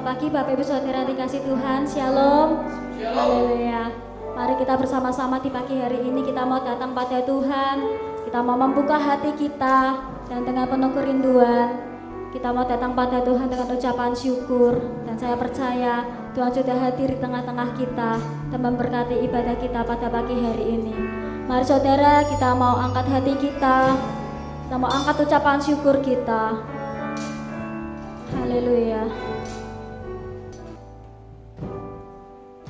Selamat pagi Bapak Ibu Saudara dikasih Tuhan. Shalom. Haleluya. Mari kita bersama-sama di pagi hari ini kita mau datang pada Tuhan. Kita mau membuka hati kita dan dengan penuh kerinduan kita mau datang pada Tuhan dengan ucapan syukur. Dan saya percaya Tuhan sudah hadir di tengah-tengah kita dan memberkati ibadah kita pada pagi hari ini. Mari saudara, kita mau angkat hati kita mau angkat ucapan syukur kita. Haleluya.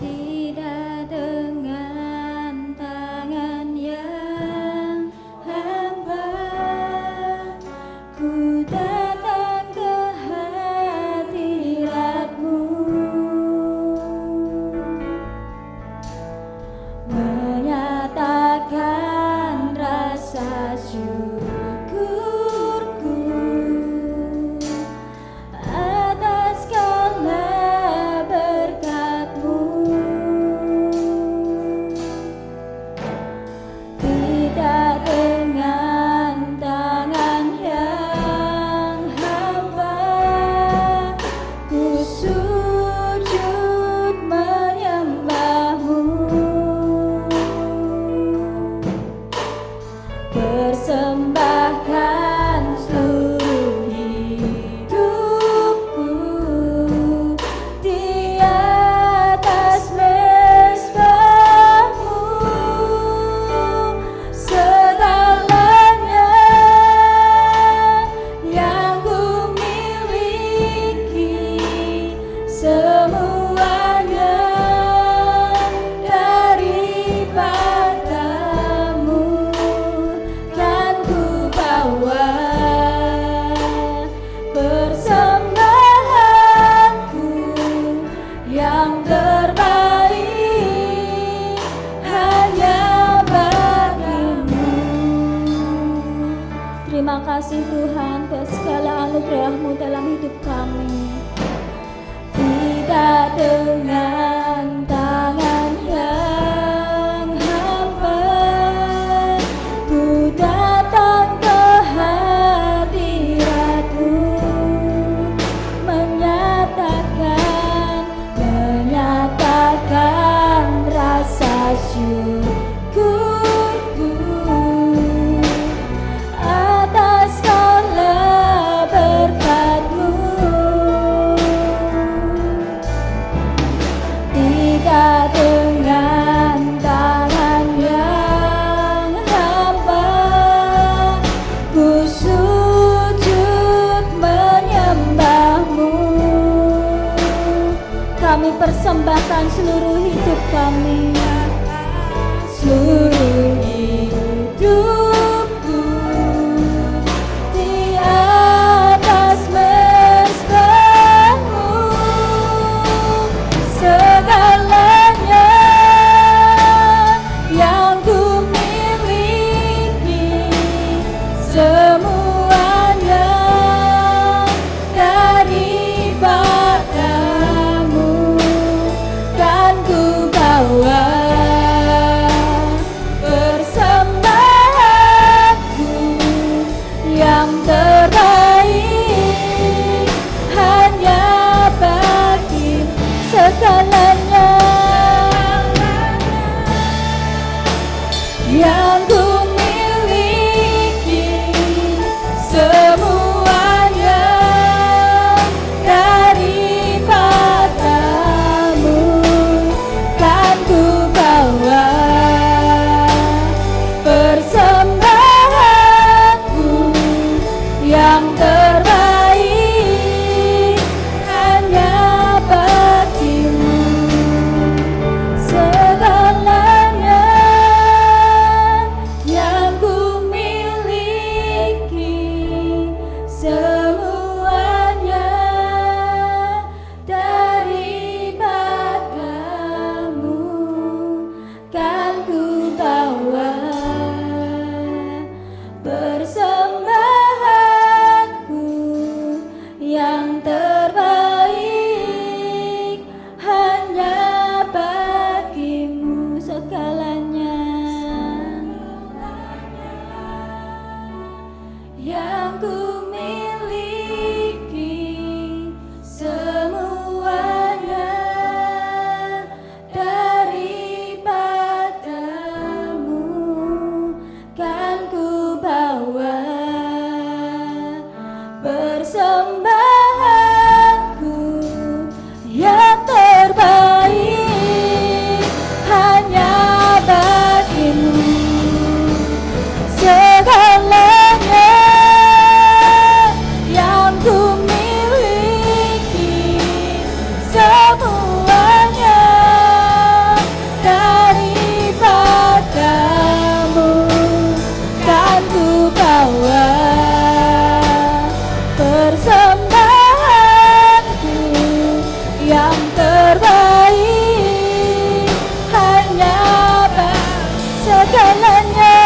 Tidak dengan tangan yang hamba ku datang ke hadirat-Mu, menyatakan rasa syukurku atas segala berkat-Mu. Tidak dengan tangan yang hamba ku sujud menyembah-Mu, persembahkan seluruh hidupku di atas mezbah-Mu. Segalanya yang ku miliki, semuanya daripada-Mu kan ku bawa. Persembahanku yang terbaik hanya bagimu. Terima kasih Tuhan buat segala anugerah-Mu dalam hidup kami. Tidak dengan tangan yang hamba ku datang ke hadirat-Mu, menyatakan rasa syukurku atas segala berkat-Mu. Tidak dengan tangan yang hamba ku sujud menyembah-Mu. Kami persembahkan seluruh hidup kami, seluruh hidupku di atas mezbah-Mu. Segalanya yang ku miliki, semuanya daripada-Mu kan ku bawa. Persembahanku yang terbaik hanya bagi segalanya yang ku miliki, semuanya daripada-Mu kan ku bawa. Persembahanku persembahanku yang terbaik hanya bagimu. Segalanya yang ku miliki, semuanya daripadamu, kan ku bawa persembahanku yang terbaik hanya segalanya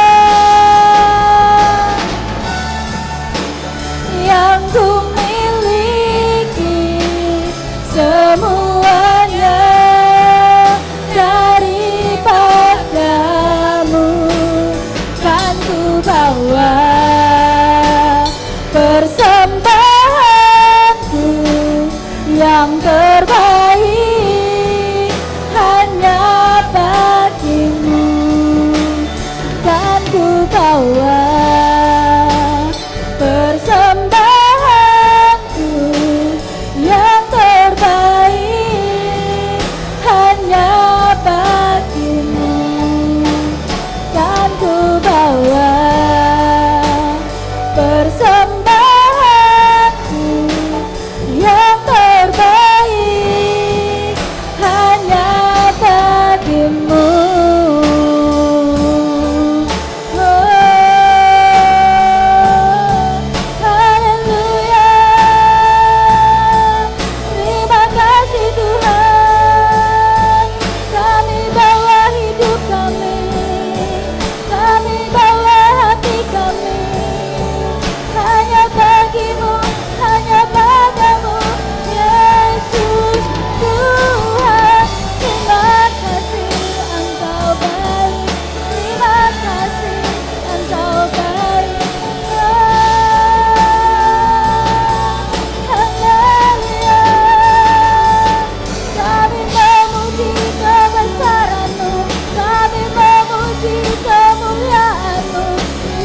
yang ku miliki, semuanya daripadamu, kan ku bawa persembahanku yang terbaik hanya bagimu, kan ku bawa persembahanku yang terbaik hanya bagimu, kan ku bawa persembahanku yang terbaik hanya bagimu. Haleluya. Terima kasih Tuhan, kami bawa hidup kami bawa hati kami hanya bagimu, hanya padamu Yesus Tuhan. Terima kasih Engkau baik, terima kasih Engkau baik. Haleluya. Kami memuji kebesaran-Mu, kami memuji kemuliaan-Mu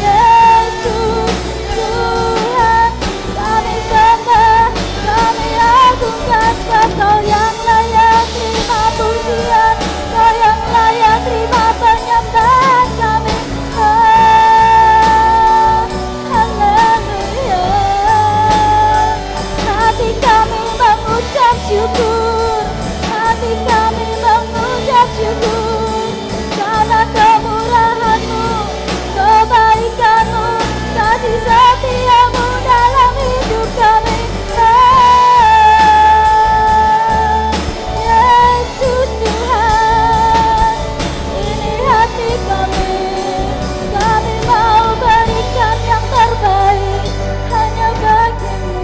Yesus Tuhan. Kami sembah, kami agungkan, sebab Kau yang layak terima pujian, Kau yang layak terima penyembahan kami. Haleluya. Hati kami mengucap syukur, hati kami mengucap syukur karena kemurahan-Mu, kebaikan-Mu, kasih setia-Mu dalam hidup kami. Yesus Tuhan, ini hati kami mau berikan yang terbaik hanya bagimu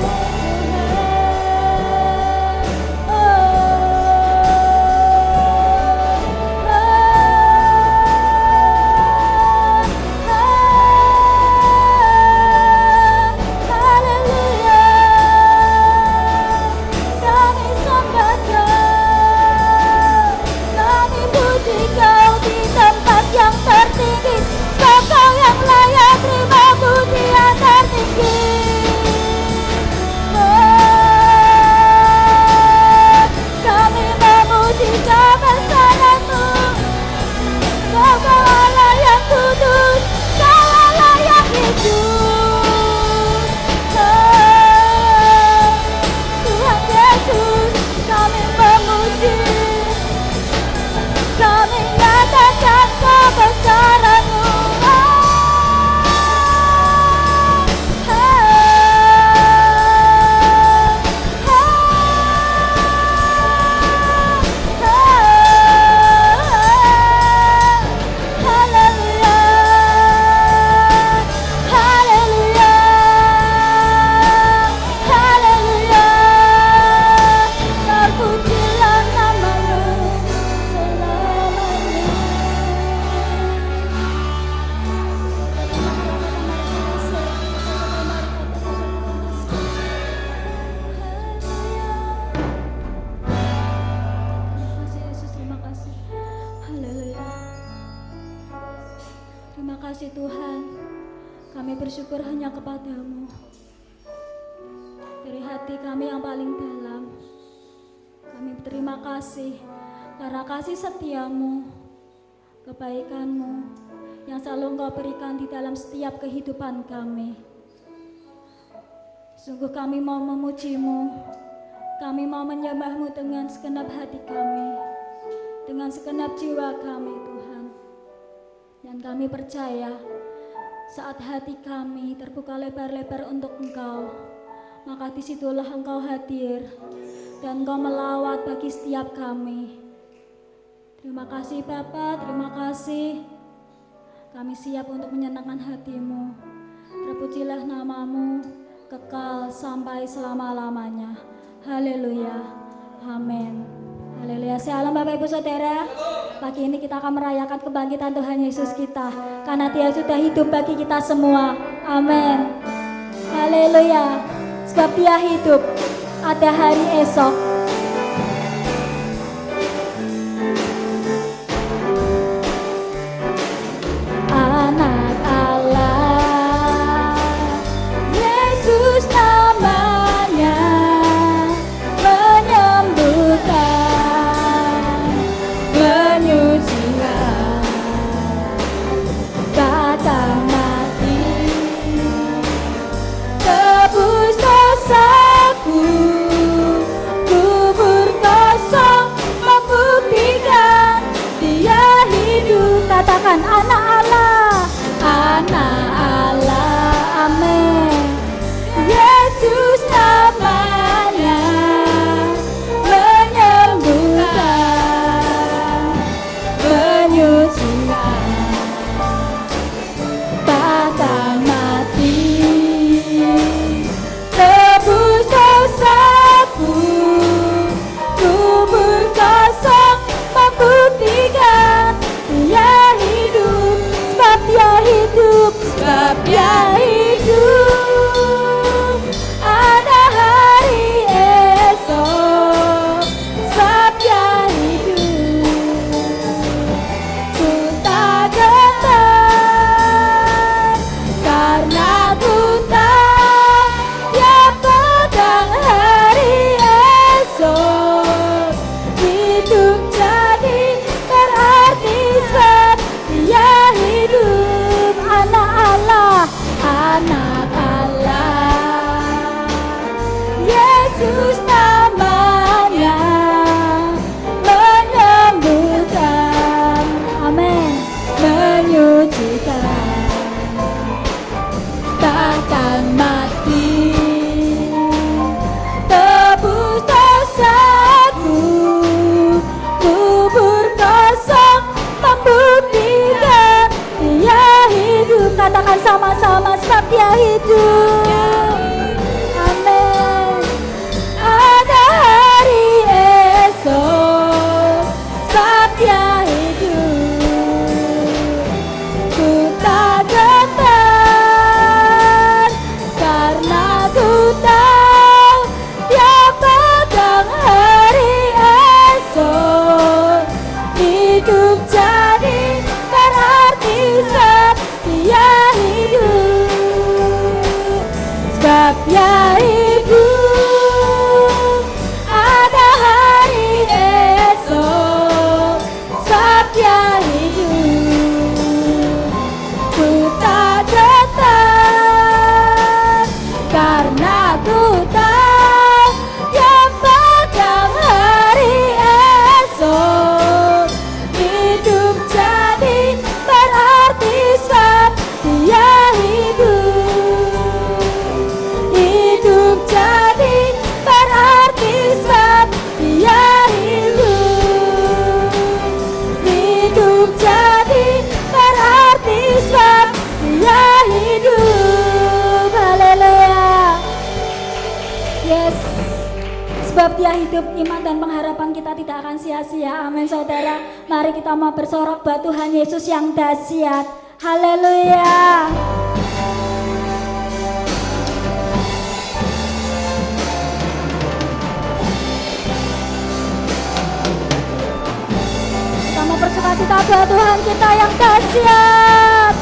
Haleluya. Kami sembah Kau, kami puji Kau di tempat yang tertinggi, sebab Kau yang layak terima pujian tertinggi. Kami memuji kebesaran-Mu, Kau Allah yang kudus, Kau Allah yang hidup. Tuhan Yesus, kami memuji, kami nyatakan kebesaran-Mu. Haleluya. Haleluya. Haleluya. Terpujilah nama-Mu selamanya. Terima kasih Yesus, terima kasih. Haleluya. Terima kasih Tuhan, kami bersyukur hanya kepada-Mu. dari hati kami yang paling dalam. Kami berterima kasih karena kasih setiamu, kebaikanmu yang selalu Engkau berikan di dalam setiap kehidupan kami. Sungguh kami mau memujimu, kami mau menyembahmu dengan segenap hati kami, dengan segenap jiwa kami Tuhan. Dan kami percaya saat hati kami terbuka lebar-lebar untuk Engkau, maka disitulah Engkau hadir dan Engkau melawat bagi setiap kami. Terima kasih Bapa, terima kasih. Kami siap untuk menyenangkan hati-Mu. Terpujilah nama-Mu kekal sampai selama-lamanya. Haleluya, amin. Haleluya. Shalom Bapak Ibu Saudara. Pagi ini kita akan merayakan kebangkitan Tuhan Yesus kita, karena Dia sudah hidup bagi kita semua. Amin. Haleluya. Sebab Dia hidup, ada hari esok. Anak Allah, Yesus namanya, menyembuhkan, menyucikan, batang mati, tebus dosaku, kubur kosong membuktikan Dia hidup. Katakan anak Allah, anak Allah, amin. Yesus namanya, menyembuhkan, menyucikan, batang mati, tebus dosaku, kubur kosong membuktikan Dia hidup, sebab Dia hidup, sebab Dia hidup. Ada hari esok, sebab Dia hidup. Ku tak gentar, karena ku tahu Dia pedang hari esok. Hidup jadi berarti sebab Dia hidup. Anak Allah, anak Allah, Yesus namanya, menyembuhkan, amin, menyucikan, takkan mati, tebus dosaku, kubur kosong membuktikan Dia hidup. Katakan sama-sama, sebab Dia hidup. Amin. Ada hari esok, sebab Dia hidup. Ku tak gentar, karena ku tahu Dia pedang hari esok. Hidup jadi berarti sebab Dia hidup, sebab Dia hidup. Ada hari esok, sebab Dia hidup. Ku tak gentar, karena ku tahu Dia pedang hari esok. Hidup jadi berarti sebab Dia hidup. Hidup jadi berarti sebab Dia hidup. Hidup jadi berarti sebab Dia hidup. Haleluya. Yes. Sebab Dia hidup, iman dan pengharapan kita tidak akan sia-sia. Amin saudara. Mari kita mau bersorak buat Tuhan Yesus yang dahsyat. Haleluya. Kita mau bersukacita buat Tuhan kita yang dahsyat.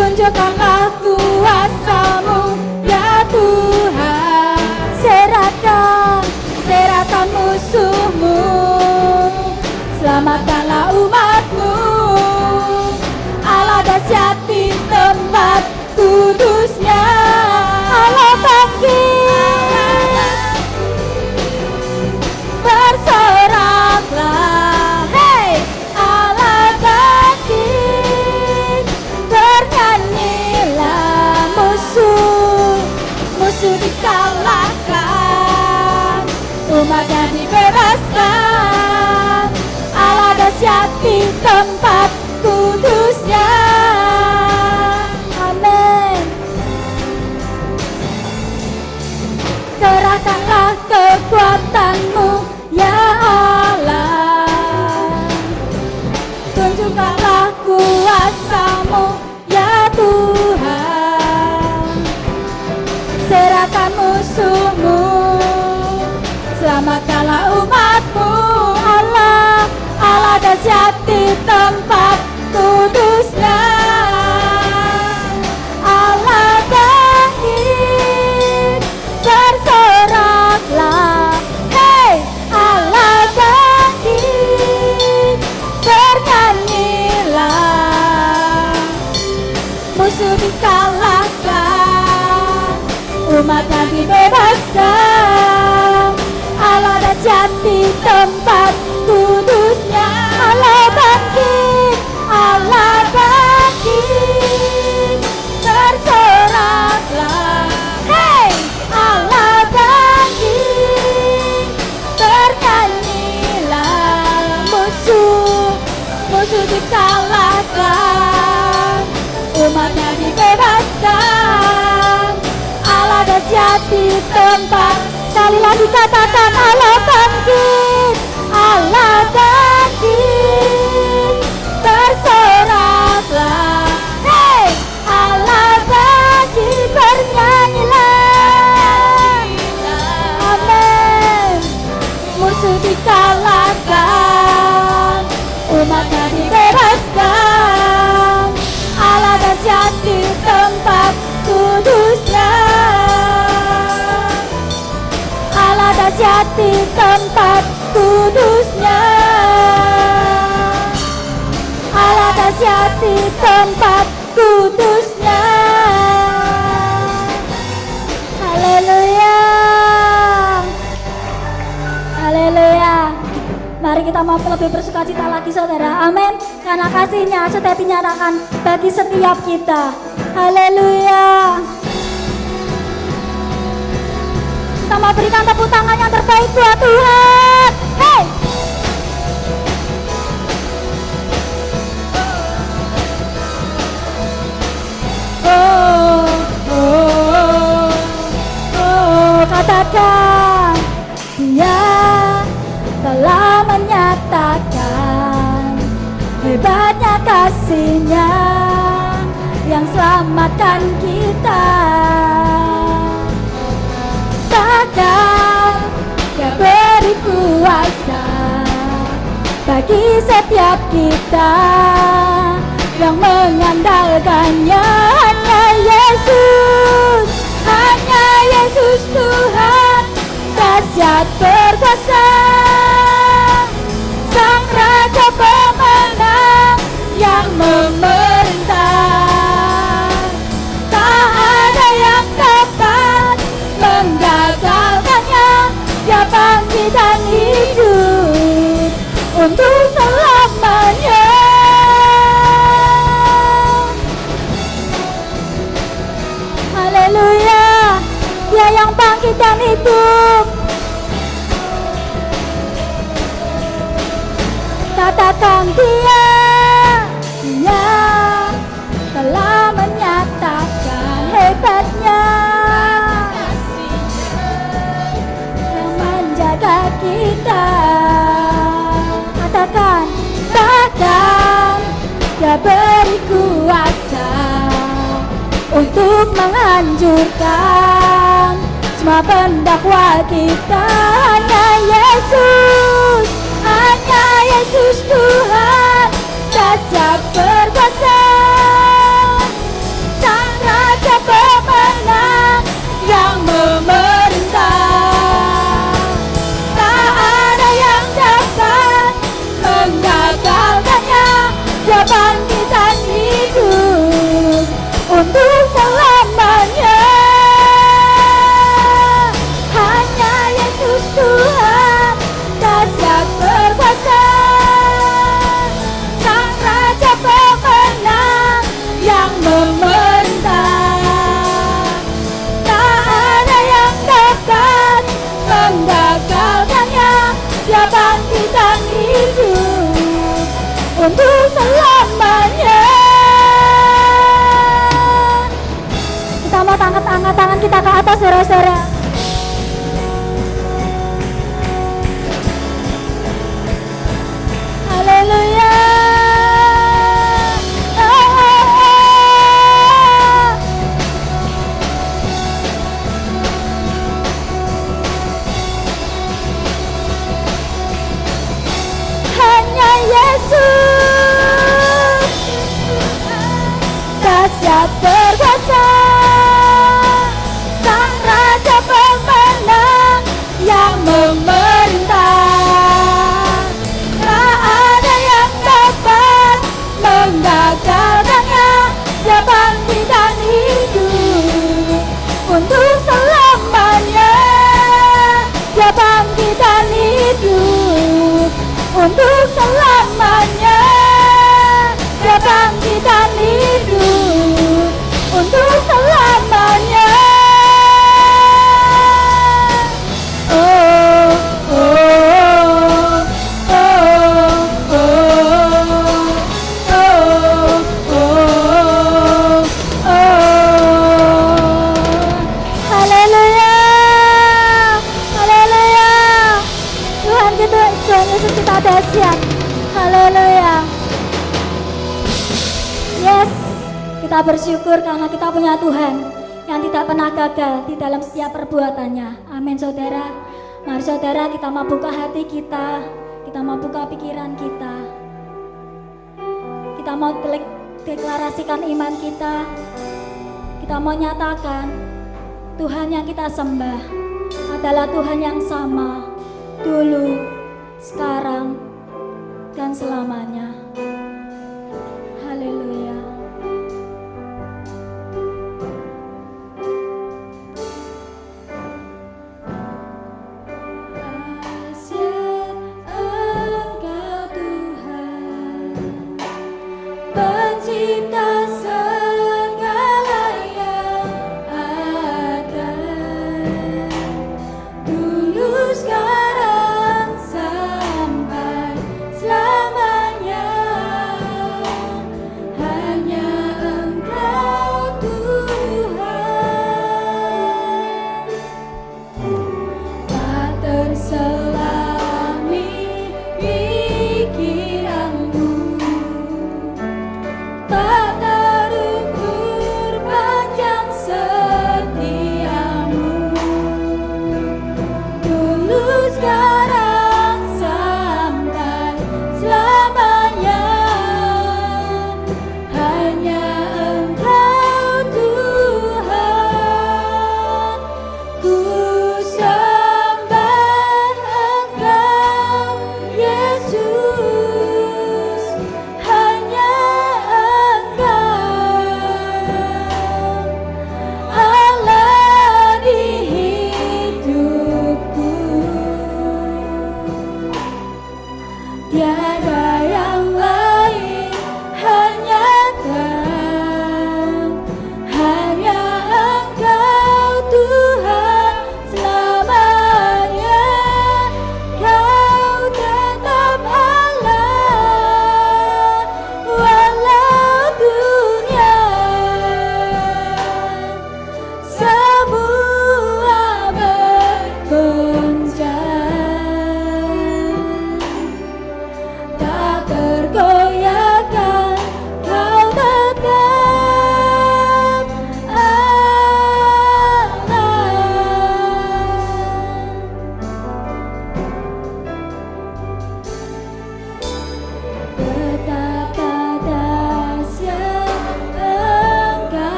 Tunjukkanlah kuasa-Mu ya Tuhan. Serahkan musuh-Mu, selamatkanlah umat-Mu. Allah dahsyat di tempat kudusnya. Allah bangkit, bersoraklah, hei Allah bangkit, bernyanyilah, musuh dikalahkan, umatnya dibebaskan. Allah dahsyat di tempat kudusnya. Amin. Kerahkanlah kekuatan-Mu ya Allah. Tunjukkanlah kuasa-Mu ya Tuhan. Serahkan musuh-Mu, selamatkanlah umat-Mu. Allah dahsyat di tempat kudusnya. Allah bangkit, bersoraklah, hei Allah bangkit, bernyanyilah, musuh dikalahkan, umatnya dibebaskan. Allah dahsyat di tempat kudusnya. Allah bangkit, bersoraklah, hei Allah bangkit, bernyanyilah, musuh dikalahkan, umatnya dibebaskan. Allah dahsyat di tempat. Sekali lagi katakan Allah bangkit, Allah bangkit, bersoraklah, hei Allah bangkit, bernyanyilah, amin. Musuh dikalahkan, umatnya dibebaskan. Allah dahsyat di tempat kudusnya. Allah dahsyat di tempat kudusnya. Allah dahsyat di tempat kudusnya. Haleluya, haleluya. Mari kita mau lebih bersukacita lagi saudara, amin. Karena kasih-Nya sudah dinyatakan bagi setiap kita. Haleluya. Kita mau berikan tepuk tangan yang terbaik buat Tuhan. Hey! Katakan Dia telah menyatakan hebatnya kasih-Nya yang selamatkan kita. Bahkan Dia beri kuasa bagi setiap kita yang mengandalkannya. Hanya Yesus Tuhan dahsyat berkuasa, Sang Raja pemenang yang memerintah. Tak ada yang dapat menggagalkannya. Dia bangkit dan hidup untuk selamanya. Haleluya, Dia yang bangkit dan hidup. Katakan Dia telah menyatakan hebatnya yang menjaga kita. Katakan, bahkan Dia beri kuasa untuk menghancurkan semua pendakwa kita. Hanya Yesus Tuhan dahsyat berkuasa, saudara-saudara. Haleluya. Hanya Yesus dahsyat berkuasa, Sang Raja pemenang yang memerintah. Tak ada yang dapat menggagalkannya. Dia bangkit dan hidup untuk selamanya. Dia bangkit dan hidup untuk selamanya. Dia bangkit dan hidup untuk selamanya. Oh, oh, oh, oh, oh, oh, oh. Haleluya, haleluya. Tuhan Yesus kita dahsyat. Haleluya. Yes, kita bersyukur karena kita punya Tuhan yang tidak pernah gagal di dalam setiap perbuatannya. Amin saudara. Mari saudara, kita mau buka hati kita mau buka pikiran kita mau deklarasikan iman kita mau nyatakan Tuhan yang kita sembah adalah Tuhan yang sama dulu, sekarang, dan selamanya. Haleluya. Dahsyat Engkau Tuhan, Pencipta segala yang ada, dulu, sekarang, sampai selamanya.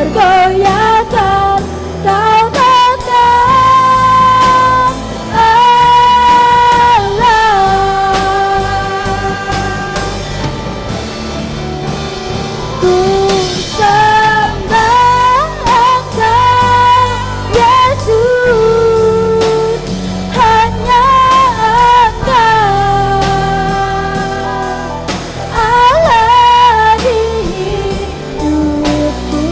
tergoyahkan, Kau tetap ku sembah Engkau, Yesus, hanya Engkau, Allah di hidupku.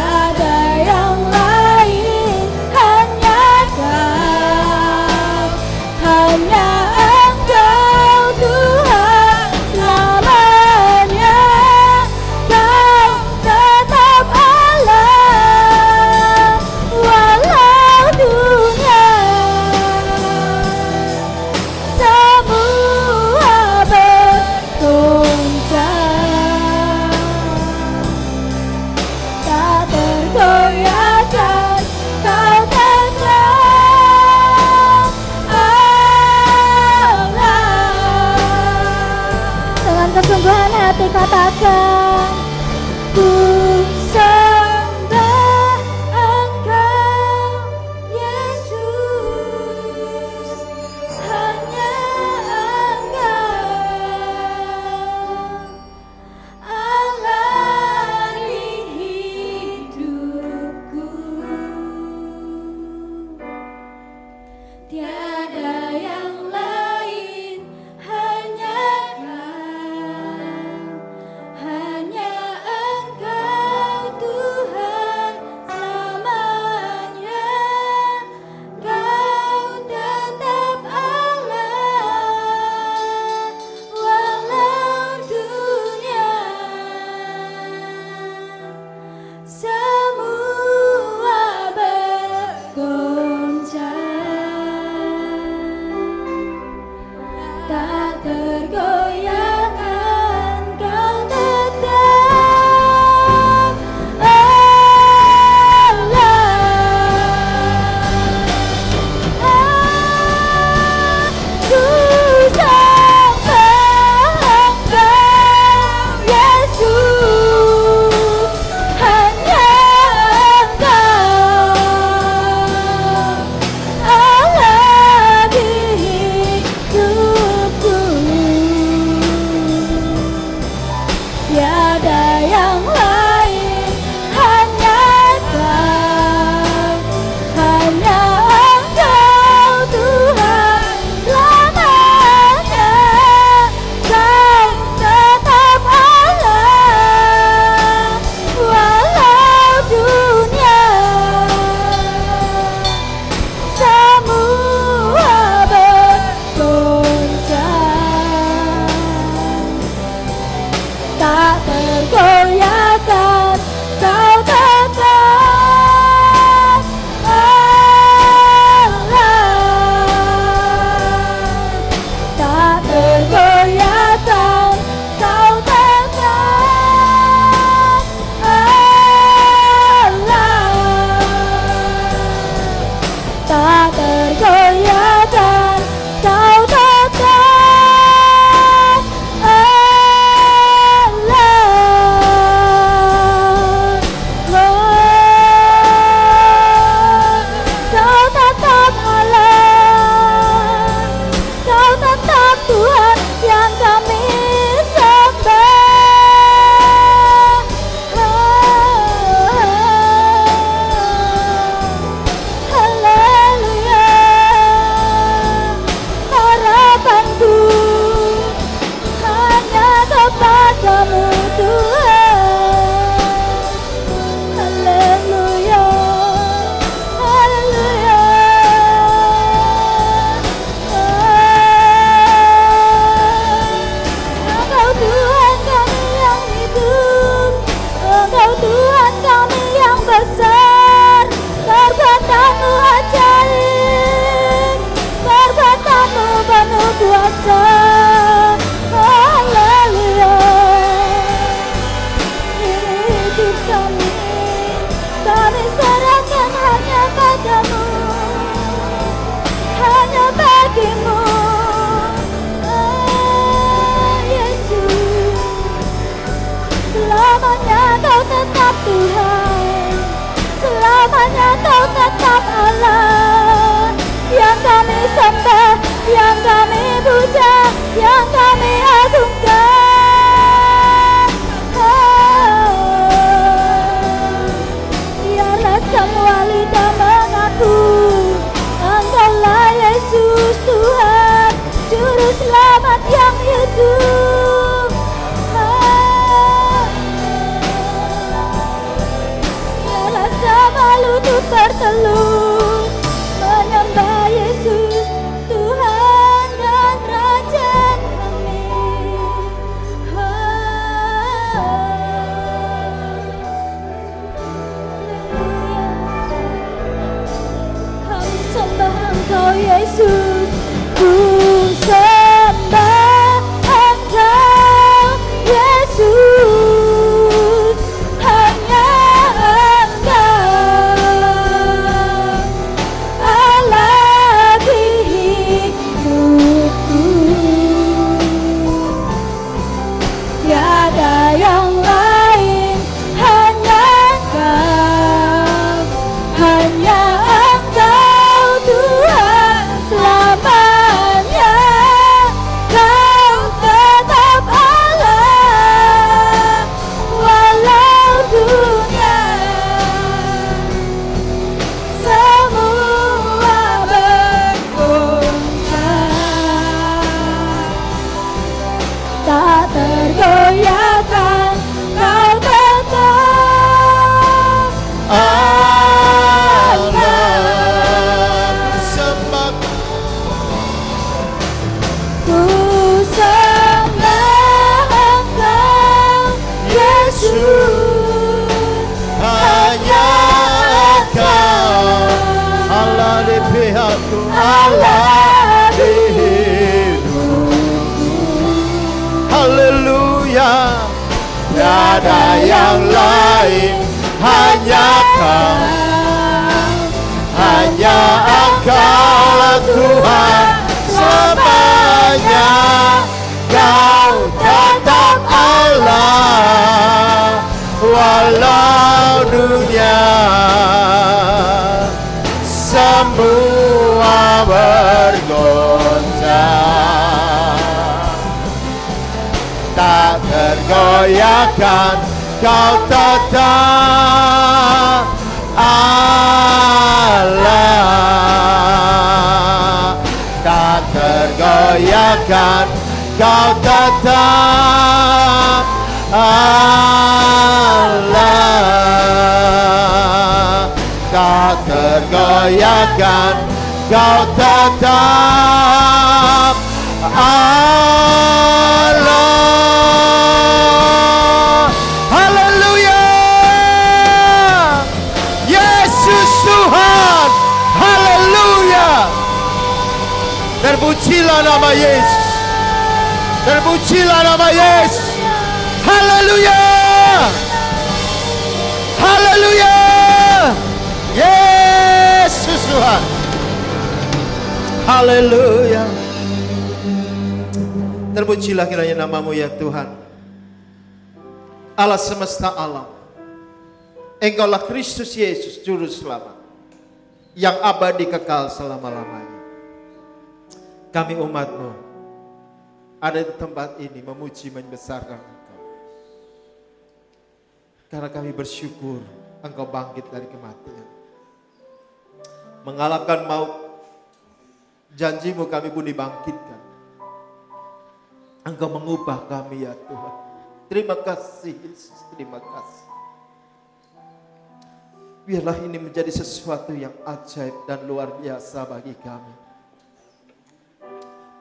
Tiada yang lain, hanya Kau, hanya Engkau Tuhan selamanya. Kau tetap Allah, walau dunia semua bergoncang, tak tergoyahkan, Kau tetap Allah. Dengan kesungguhan hati katakan, ku sembah Engkau, Yesus, hanya Engkau, Allah di hidupku. Tiada yang lain, hanya Kau, hanya Engkau Tuhan selamanya. Kau tetap Allah, walau dunia semua bergoncang, tak tergoyahkan, Kau tetap Allah. Ku sembah Engkau, Yesus, hanya Engkau, Allah di hidupku. Tiada yang lain, hanya Kau, hanya Engkau Tuhan selamanya. Kau tetap Allah, walau dunia semua bergoncang, tak tergoyah. selamanya Kau tetap Tuhan, selamanya Kau tetap Allah, yang kami sembah, yang kami puja, yang kami agungkan. Biarlah semua lidah mengaku Engkaulah Yesus Tuhan, Juru Selamat yang hidup. Biarlah semua lutut berteluh menyembah Yesus Tuhan dan Raja kami. Kami sembah Engkau Yesus, ku sembah Engkau Yesus, hanya Engkau Allah di hidupku, tiada yang lain, hanya Engkau, hanya Engkau Tuhan selamanya. Kau tetap Allah walau dunia semua bergoncang, tak tergoyahkan Kau tetap Allah. Sembah Ku sembah Engkau Yesus, hanya Engkau Allah di pihakku, Allah di hidupku. Haleluya, tiada yang lain, hanya Kau, hanya Engkaulah Tuhan selamanya. Kau tetap Allah walau dunia semua bergoncang, tak tergoyahkan Kau tetap Allah, tak tergoyahkan Kau tetap Allah, tak tergoyahkan Kau tetap Allah. Haleluya, Yesus Tuhan. Haleluya, terpujilah nama Yesus, terpujilah nama Yesus. Haleluya, haleluya, Yesus Tuhan. Haleluya, terpujilah kiranya nama-Mu ya Tuhan, Allah semesta alam. Engkaulah Kristus Yesus Juru Selamat yang abadi kekal selama-lamanya. Kami umat-Mu ada di tempat ini memuji membesarkan Engkau, karena kami bersyukur Engkau bangkit dari kematian, mengalahkan maut. Janji-Mu kami pun dibangkitkan. Engkau mengubah kami ya Tuhan. Terima kasih Yesus, terima kasih. Biarlah ini menjadi sesuatu yang ajaib dan luar biasa bagi kami.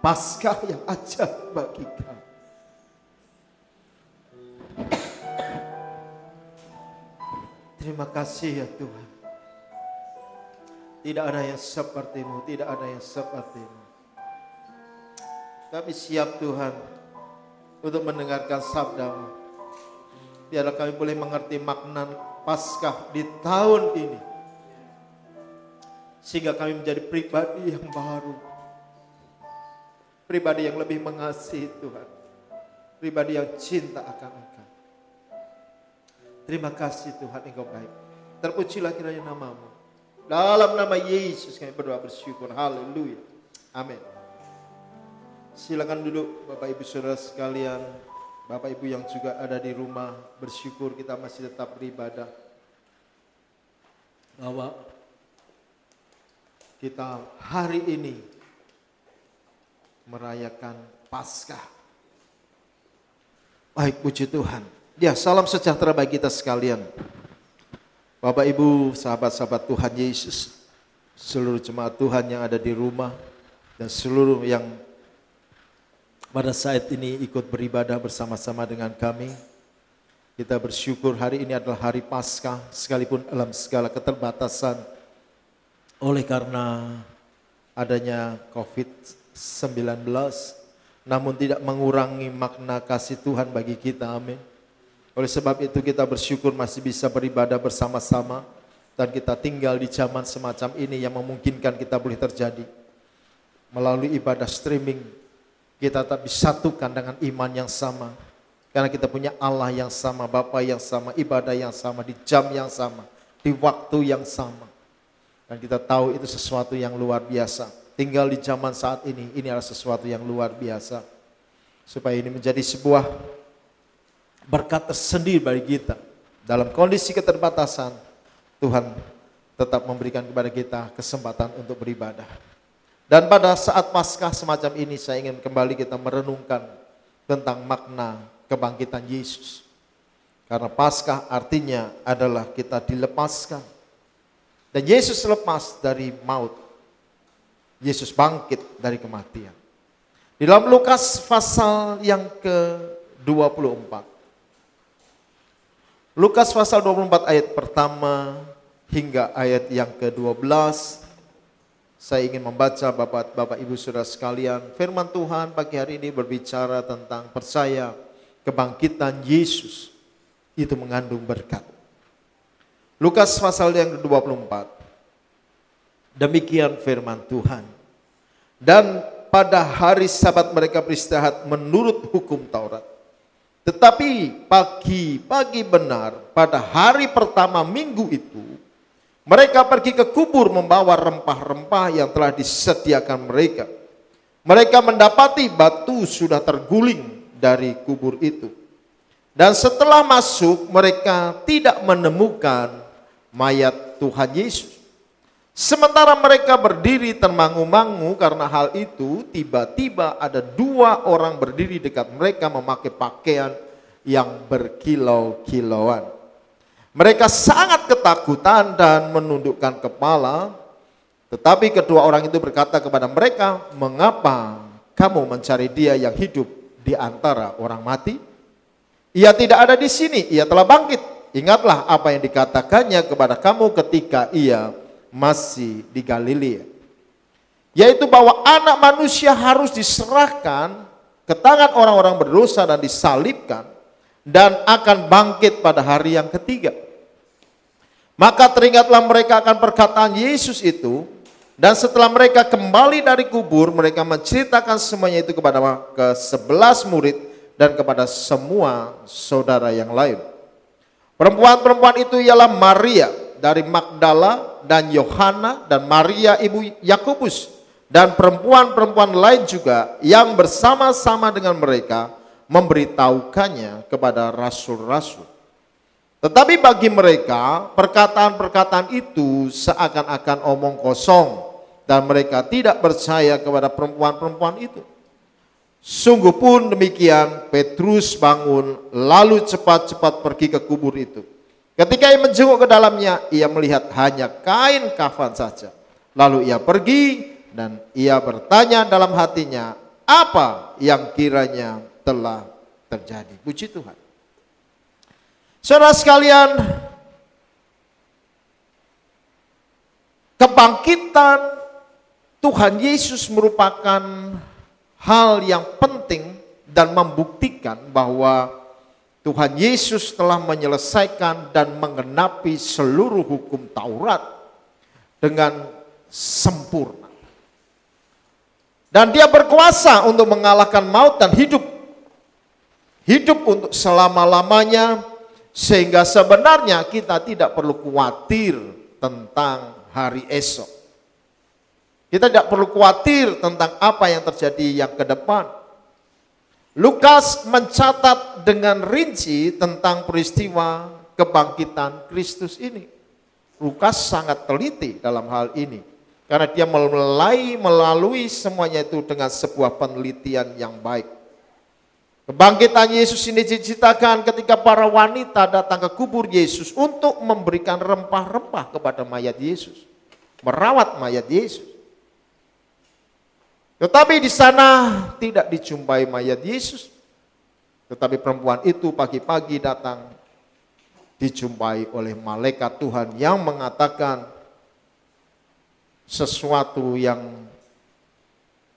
Paskah yang ajaib bagi kami. Terima kasih ya Tuhan. Tidak ada yang seperti-Mu, tidak ada yang seperti-Mu. Kami siap Tuhan untuk mendengarkan sabda-Mu. Biarlah kami boleh mengerti makna Paskah di tahun ini, sehingga kami menjadi pribadi yang baru, pribadi yang lebih mengasihi Tuhan, pribadi yang cinta akan Engkau. Terima kasih Tuhan, Engkau baik. Terpujilah kiranya nama-Mu. Dalam nama Yesus kami berdoa bersyukur. Haleluya. Amin. Silakan duduk Bapak Ibu Saudara sekalian. Bapak Ibu yang juga ada di rumah, bersyukur kita masih tetap beribadah. Bahwa kita hari ini merayakan Paskah. Baik, puji Tuhan. Ya, salam sejahtera bagi kita sekalian. Bapak Ibu, sahabat-sahabat Tuhan Yesus, seluruh jemaat Tuhan yang ada di rumah, dan seluruh yang pada saat ini ikut beribadah bersama-sama dengan kami. Kita bersyukur hari ini adalah hari Paskah, sekalipun dalam segala keterbatasan oleh karena adanya COVID-19, namun tidak mengurangi makna kasih Tuhan bagi kita. Amin. Oleh sebab itu kita bersyukur masih bisa beribadah bersama-sama, dan kita tinggal di zaman semacam ini yang memungkinkan kita boleh terjadi. Melalui ibadah streaming, kita tetap disatukan dengan iman yang sama. Karena kita punya Allah yang sama, Bapa yang sama, ibadah yang sama, di jam yang sama, di waktu yang sama. Dan kita tahu itu sesuatu yang luar biasa. Tinggal di zaman saat ini adalah sesuatu yang luar biasa. Supaya ini menjadi sebuah berkat tersendiri bagi kita. Dalam kondisi keterbatasan, Tuhan tetap memberikan kepada kita kesempatan untuk beribadah. Dan pada saat Paskah semacam ini saya ingin kembali kita merenungkan tentang makna kebangkitan Yesus. Karena Paskah artinya adalah kita dilepaskan. Dan Yesus lepas dari maut. Yesus bangkit dari kematian. Di dalam Lukas pasal yang ke-24. Lukas pasal 24 ayat pertama hingga ayat yang ke-12. Saya ingin membaca Bapak Ibu Saudara sekalian. Firman Tuhan pagi hari ini berbicara tentang percaya kebangkitan Yesus itu mengandung berkat. Lukas pasal yang ke-24. Demikian firman Tuhan. Dan pada hari Sabat mereka beristirahat menurut hukum Taurat. Tetapi pagi benar pada hari pertama minggu itu, mereka pergi ke kubur membawa rempah-rempah yang telah disediakan mereka. Mereka mendapati batu sudah terguling dari kubur itu. Dan setelah masuk mereka tidak menemukan mayat Tuhan Yesus. Sementara mereka berdiri termangu-mangu karena hal itu, tiba-tiba ada dua orang berdiri dekat mereka memakai pakaian yang berkilau-kilauan. Mereka sangat ketakutan dan menundukkan kepala. Tetapi kedua orang itu berkata kepada mereka, "Mengapa kamu mencari dia yang hidup di antara orang mati? Ia tidak ada di sini, ia telah bangkit. Ingatlah apa yang dikatakannya kepada kamu ketika ia masih di Galilea, yaitu bahwa anak manusia harus diserahkan ke tangan orang-orang berdosa dan disalibkan dan akan bangkit pada hari yang ketiga." Maka teringatlah mereka akan perkataan Yesus itu, dan setelah mereka kembali dari kubur, mereka menceritakan semuanya itu kepada ke-11 murid dan kepada semua saudara yang lain. Perempuan-perempuan itu ialah Maria dari Magdala dan Yohana dan Maria ibu Yakobus dan perempuan-perempuan lain juga yang bersama-sama dengan mereka memberitahukannya kepada rasul-rasul. Tetapi bagi mereka perkataan-perkataan itu seakan-akan omong kosong dan mereka tidak percaya kepada perempuan-perempuan itu. Sungguh pun demikian, Petrus bangun lalu cepat-cepat pergi ke kubur itu. Ketika ia menjenguk ke dalamnya, ia melihat hanya kain kafan saja. Lalu ia pergi dan ia bertanya dalam hatinya, apa yang kiranya telah terjadi. Puji Tuhan. Saudara sekalian, kebangkitan Tuhan Yesus merupakan hal yang penting dan membuktikan bahwa Tuhan Yesus telah menyelesaikan dan menggenapi seluruh hukum Taurat dengan sempurna. Dan dia berkuasa untuk mengalahkan maut dan hidup. Hidup untuk selama-lamanya Sehingga sebenarnya kita tidak perlu khawatir tentang hari esok. Kita tidak perlu khawatir tentang apa yang terjadi yang ke depan. Lukas mencatat dengan rinci tentang peristiwa kebangkitan Kristus ini. Lukas sangat teliti dalam hal ini. Karena dia melalui semuanya itu dengan sebuah penelitian yang baik. Kebangkitan Yesus ini diceritakan ketika para wanita datang ke kubur Yesus untuk memberikan rempah-rempah kepada mayat Yesus. Merawat mayat Yesus. Tetapi di sana tidak dijumpai mayat Yesus. Tetapi perempuan itu pagi-pagi datang dijumpai oleh malaikat Tuhan yang mengatakan sesuatu yang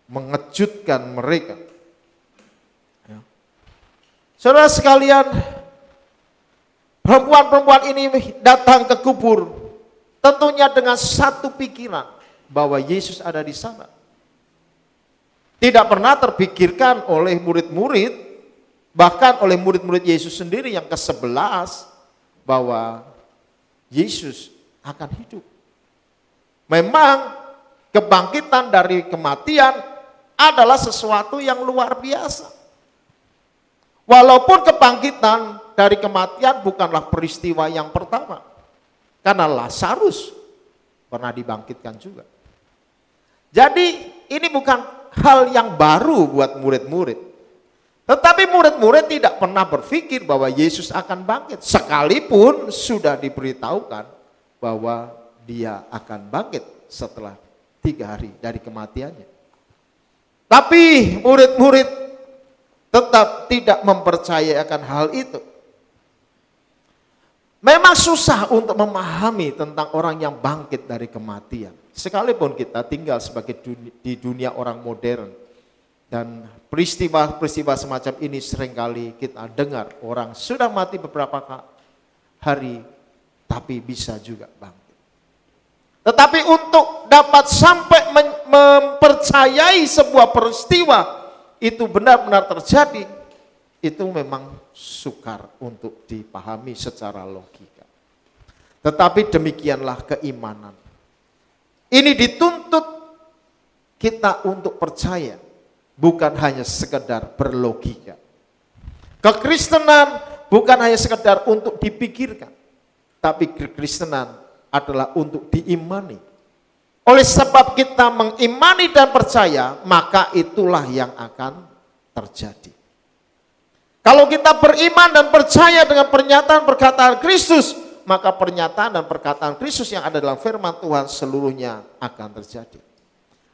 mengejutkan mereka. Ya. Saudara sekalian, perempuan-perempuan ini datang ke kubur tentunya dengan satu pikiran bahwa Yesus ada di sana. Tidak pernah terpikirkan oleh murid-murid, bahkan oleh murid-murid Yesus sendiri yang ke-11, bahwa Yesus akan hidup. Memang kebangkitan dari kematian adalah sesuatu yang luar biasa. Walaupun kebangkitan dari kematian bukanlah peristiwa yang pertama. Karena Lazarus pernah dibangkitkan juga. Jadi ini bukan hal yang baru buat murid-murid. Tetapi murid-murid tidak pernah berpikir bahwa Yesus akan bangkit. Sekalipun sudah diberitahukan bahwa dia akan bangkit setelah 3 hari dari kematiannya. Tapi murid-murid tetap tidak mempercayai akan hal itu. Memang susah untuk memahami tentang orang yang bangkit dari kematian. Sekalipun kita tinggal di dunia orang modern. Dan peristiwa-peristiwa semacam ini seringkali kita dengar. Orang sudah mati beberapa hari, tapi bisa juga bangkit. Tetapi untuk dapat sampai mempercayai sebuah peristiwa itu benar-benar terjadi, itu memang sukar untuk dipahami secara logika. Tetapi demikianlah keimanan. Ini dituntut kita untuk percaya, bukan hanya sekedar berlogika. Kekristenan bukan hanya sekedar untuk dipikirkan, tapi kekristenan adalah untuk diimani. Oleh sebab kita mengimani dan percaya, maka itulah yang akan terjadi. Kalau kita beriman dan percaya dengan pernyataan perkataan Kristus, maka pernyataan dan perkataan Kristus yang ada dalam firman Tuhan seluruhnya akan terjadi.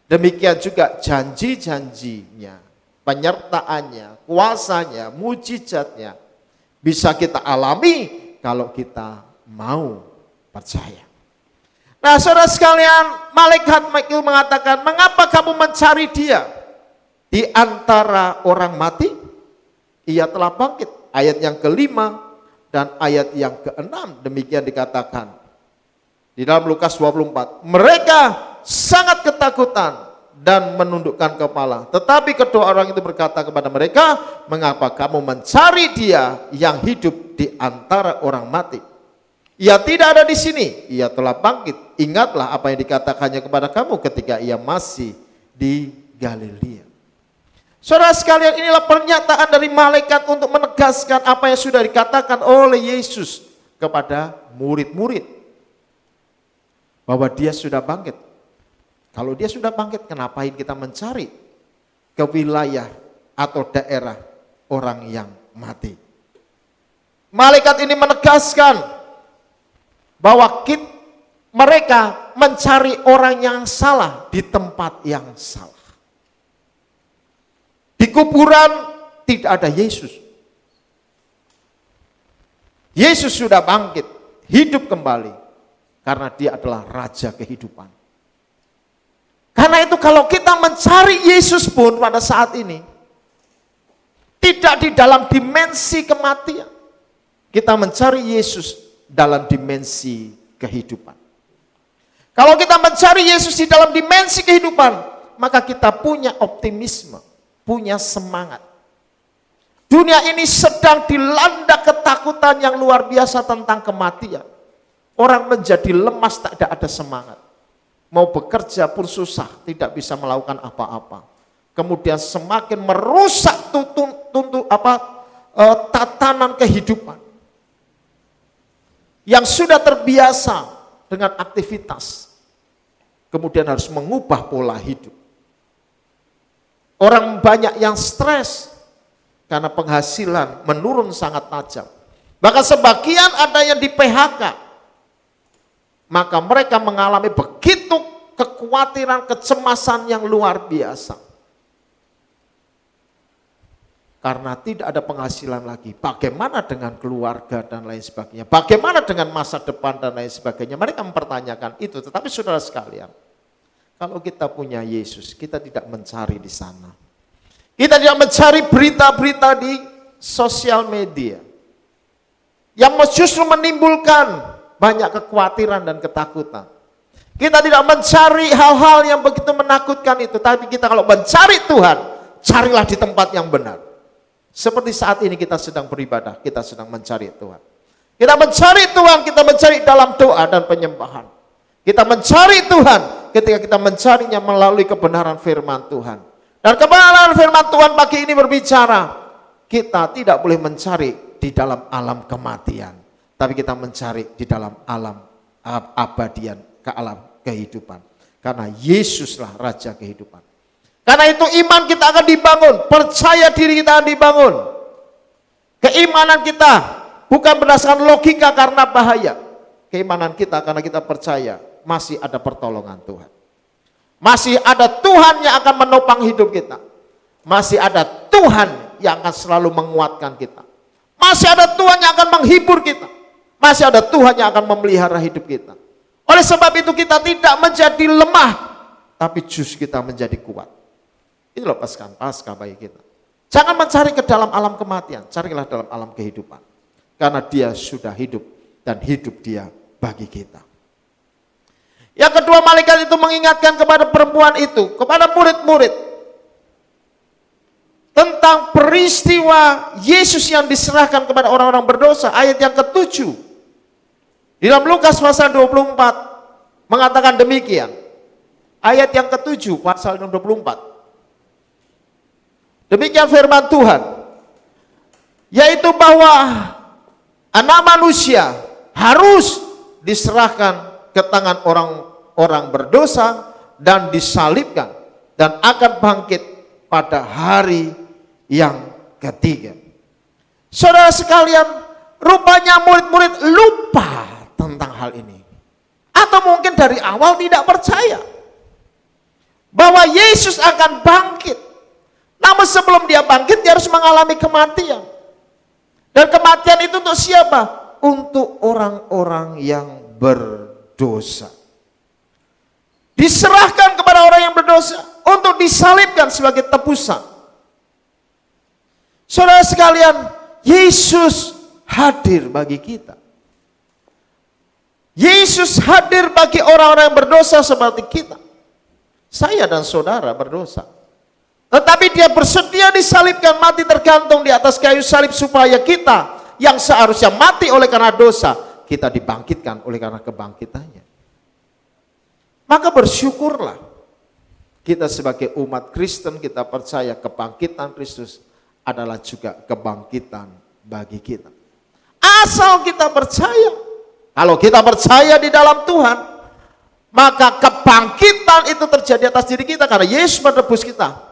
Demikian juga janji-janjinya, penyertaannya, kuasanya, mujizatnya bisa kita alami kalau kita mau percaya. Nah, saudara sekalian, malaikat itu mengatakan, mengapa kamu mencari dia di antara orang mati? Ia telah bangkit. Ayat yang ke-5 dan ayat yang ke-6 demikian dikatakan. Di dalam Lukas 24, mereka sangat ketakutan dan menundukkan kepala. Tetapi kedua orang itu berkata kepada mereka, mengapa kamu mencari dia yang hidup di antara orang mati? Ia tidak ada di sini, ia telah bangkit. Ingatlah apa yang dikatakannya kepada kamu ketika ia masih di Galilea. Saudara sekalian, inilah pernyataan dari malaikat untuk menegaskan apa yang sudah dikatakan oleh Yesus kepada murid-murid. Bahwa dia sudah bangkit. Kalau dia sudah bangkit, kenapain kita mencari ke wilayah atau daerah orang yang mati? Malaikat ini menegaskan bahwa mereka mencari orang yang salah di tempat yang salah. Di kuburan tidak ada Yesus. Yesus sudah bangkit, hidup kembali, karena dia adalah Raja kehidupan. Karena itu kalau kita mencari Yesus pun pada saat ini, tidak di dalam dimensi kematian. Kita mencari Yesus dalam dimensi kehidupan. Kalau kita mencari Yesus di dalam dimensi kehidupan, maka kita punya optimisme, punya semangat. Dunia ini sedang dilanda ketakutan yang luar biasa tentang kematian. Orang menjadi lemas, tidak ada semangat. Mau bekerja pun susah, tidak bisa melakukan apa-apa. Kemudian semakin merusak tatanan kehidupan. Yang sudah terbiasa dengan aktivitas, kemudian harus mengubah pola hidup. Orang banyak yang stres karena penghasilan menurun sangat tajam. Bahkan sebagian ada yang di PHK. Maka mereka mengalami begitu kekhawatiran, kecemasan yang luar biasa. Karena tidak ada penghasilan lagi. Bagaimana dengan keluarga dan lain sebagainya. Bagaimana dengan masa depan dan lain sebagainya. Mereka mempertanyakan itu. Tetapi saudara sekalian, kalau kita punya Yesus, kita tidak mencari di sana. Kita tidak mencari berita-berita di sosial media. Yang justru menimbulkan banyak kekhawatiran dan ketakutan. Kita tidak mencari hal-hal yang begitu menakutkan itu. Tapi kita kalau mencari Tuhan, carilah di tempat yang benar. Seperti saat ini kita sedang beribadah, kita sedang mencari Tuhan. Kita mencari Tuhan, kita mencari dalam doa dan penyembahan. Kita mencari Tuhan ketika kita mencarinya melalui kebenaran firman Tuhan. Dan kebenaran firman Tuhan pagi ini berbicara, kita tidak boleh mencari di dalam alam kematian, tapi kita mencari di dalam alam abadian, ke alam kehidupan. Karena Yesuslah Raja kehidupan. Karena itu iman kita akan dibangun, percaya diri kita akan dibangun. Keimanan kita bukan berdasarkan logika karena bahaya. Keimanan kita karena kita percaya masih ada pertolongan Tuhan. Masih ada Tuhan yang akan menopang hidup kita. Masih ada Tuhan yang akan selalu menguatkan kita. Masih ada Tuhan yang akan menghibur kita. Masih ada Tuhan yang akan memelihara hidup kita. Oleh sebab itu kita tidak menjadi lemah, tapi justru kita menjadi kuat. Itu lepaskan pasca bagi kita. Jangan mencari ke dalam alam kematian, carilah dalam alam kehidupan. Karena dia sudah hidup dan hidup dia bagi kita. Yang kedua, malaikat itu mengingatkan kepada perempuan itu, kepada murid-murid, tentang peristiwa Yesus yang diserahkan kepada orang-orang berdosa. Ayat yang ke-7. Di dalam Lukas pasal 24 mengatakan demikian. Ayat yang ke-7 pasal 24. Demikian firman Tuhan, yaitu bahwa anak manusia harus diserahkan ke tangan orang-orang berdosa dan disalibkan dan akan bangkit pada hari yang ketiga. Saudara sekalian, rupanya murid-murid lupa tentang hal ini. Atau mungkin dari awal tidak percaya bahwa Yesus akan bangkit. Namun sebelum dia bangkit, dia harus mengalami kematian. Dan kematian itu untuk siapa? Untuk orang-orang yang berdosa. Diserahkan kepada orang yang berdosa untuk disalibkan sebagai tebusan. Saudara sekalian, Yesus hadir bagi kita. Yesus hadir bagi orang-orang yang berdosa seperti kita. Saya dan saudara berdosa. Tetapi dia bersedia disalibkan, mati tergantung di atas kayu salib supaya kita yang seharusnya mati oleh karena dosa, kita dibangkitkan oleh karena kebangkitannya. Maka bersyukurlah kita sebagai umat Kristen, kita percaya kebangkitan Kristus adalah juga kebangkitan bagi kita. Asal kita percaya, kalau kita percaya di dalam Tuhan, maka kebangkitan itu terjadi atas diri kita karena Yesus menebus kita.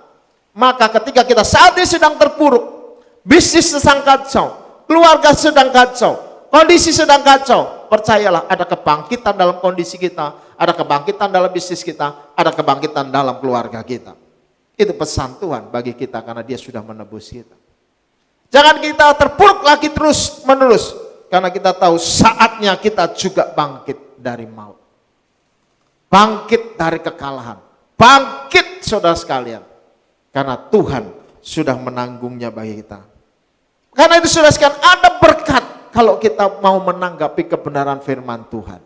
Maka ketika kita saat ini sedang terpuruk, bisnis sedang kacau, keluarga sedang kacau, kondisi sedang kacau, percayalah ada kebangkitan dalam kondisi kita, ada kebangkitan dalam bisnis kita, ada kebangkitan dalam keluarga kita. Itu pesan Tuhan bagi kita karena dia sudah menebus kita. Jangan kita terpuruk lagi terus menerus, karena kita tahu saatnya kita juga bangkit dari maut. Bangkit dari kekalahan. Bangkit saudara sekalian. Karena Tuhan sudah menanggungnya bagi kita. Karena itu saudara sekalian, ada berkat kalau kita mau menanggapi kebenaran firman Tuhan.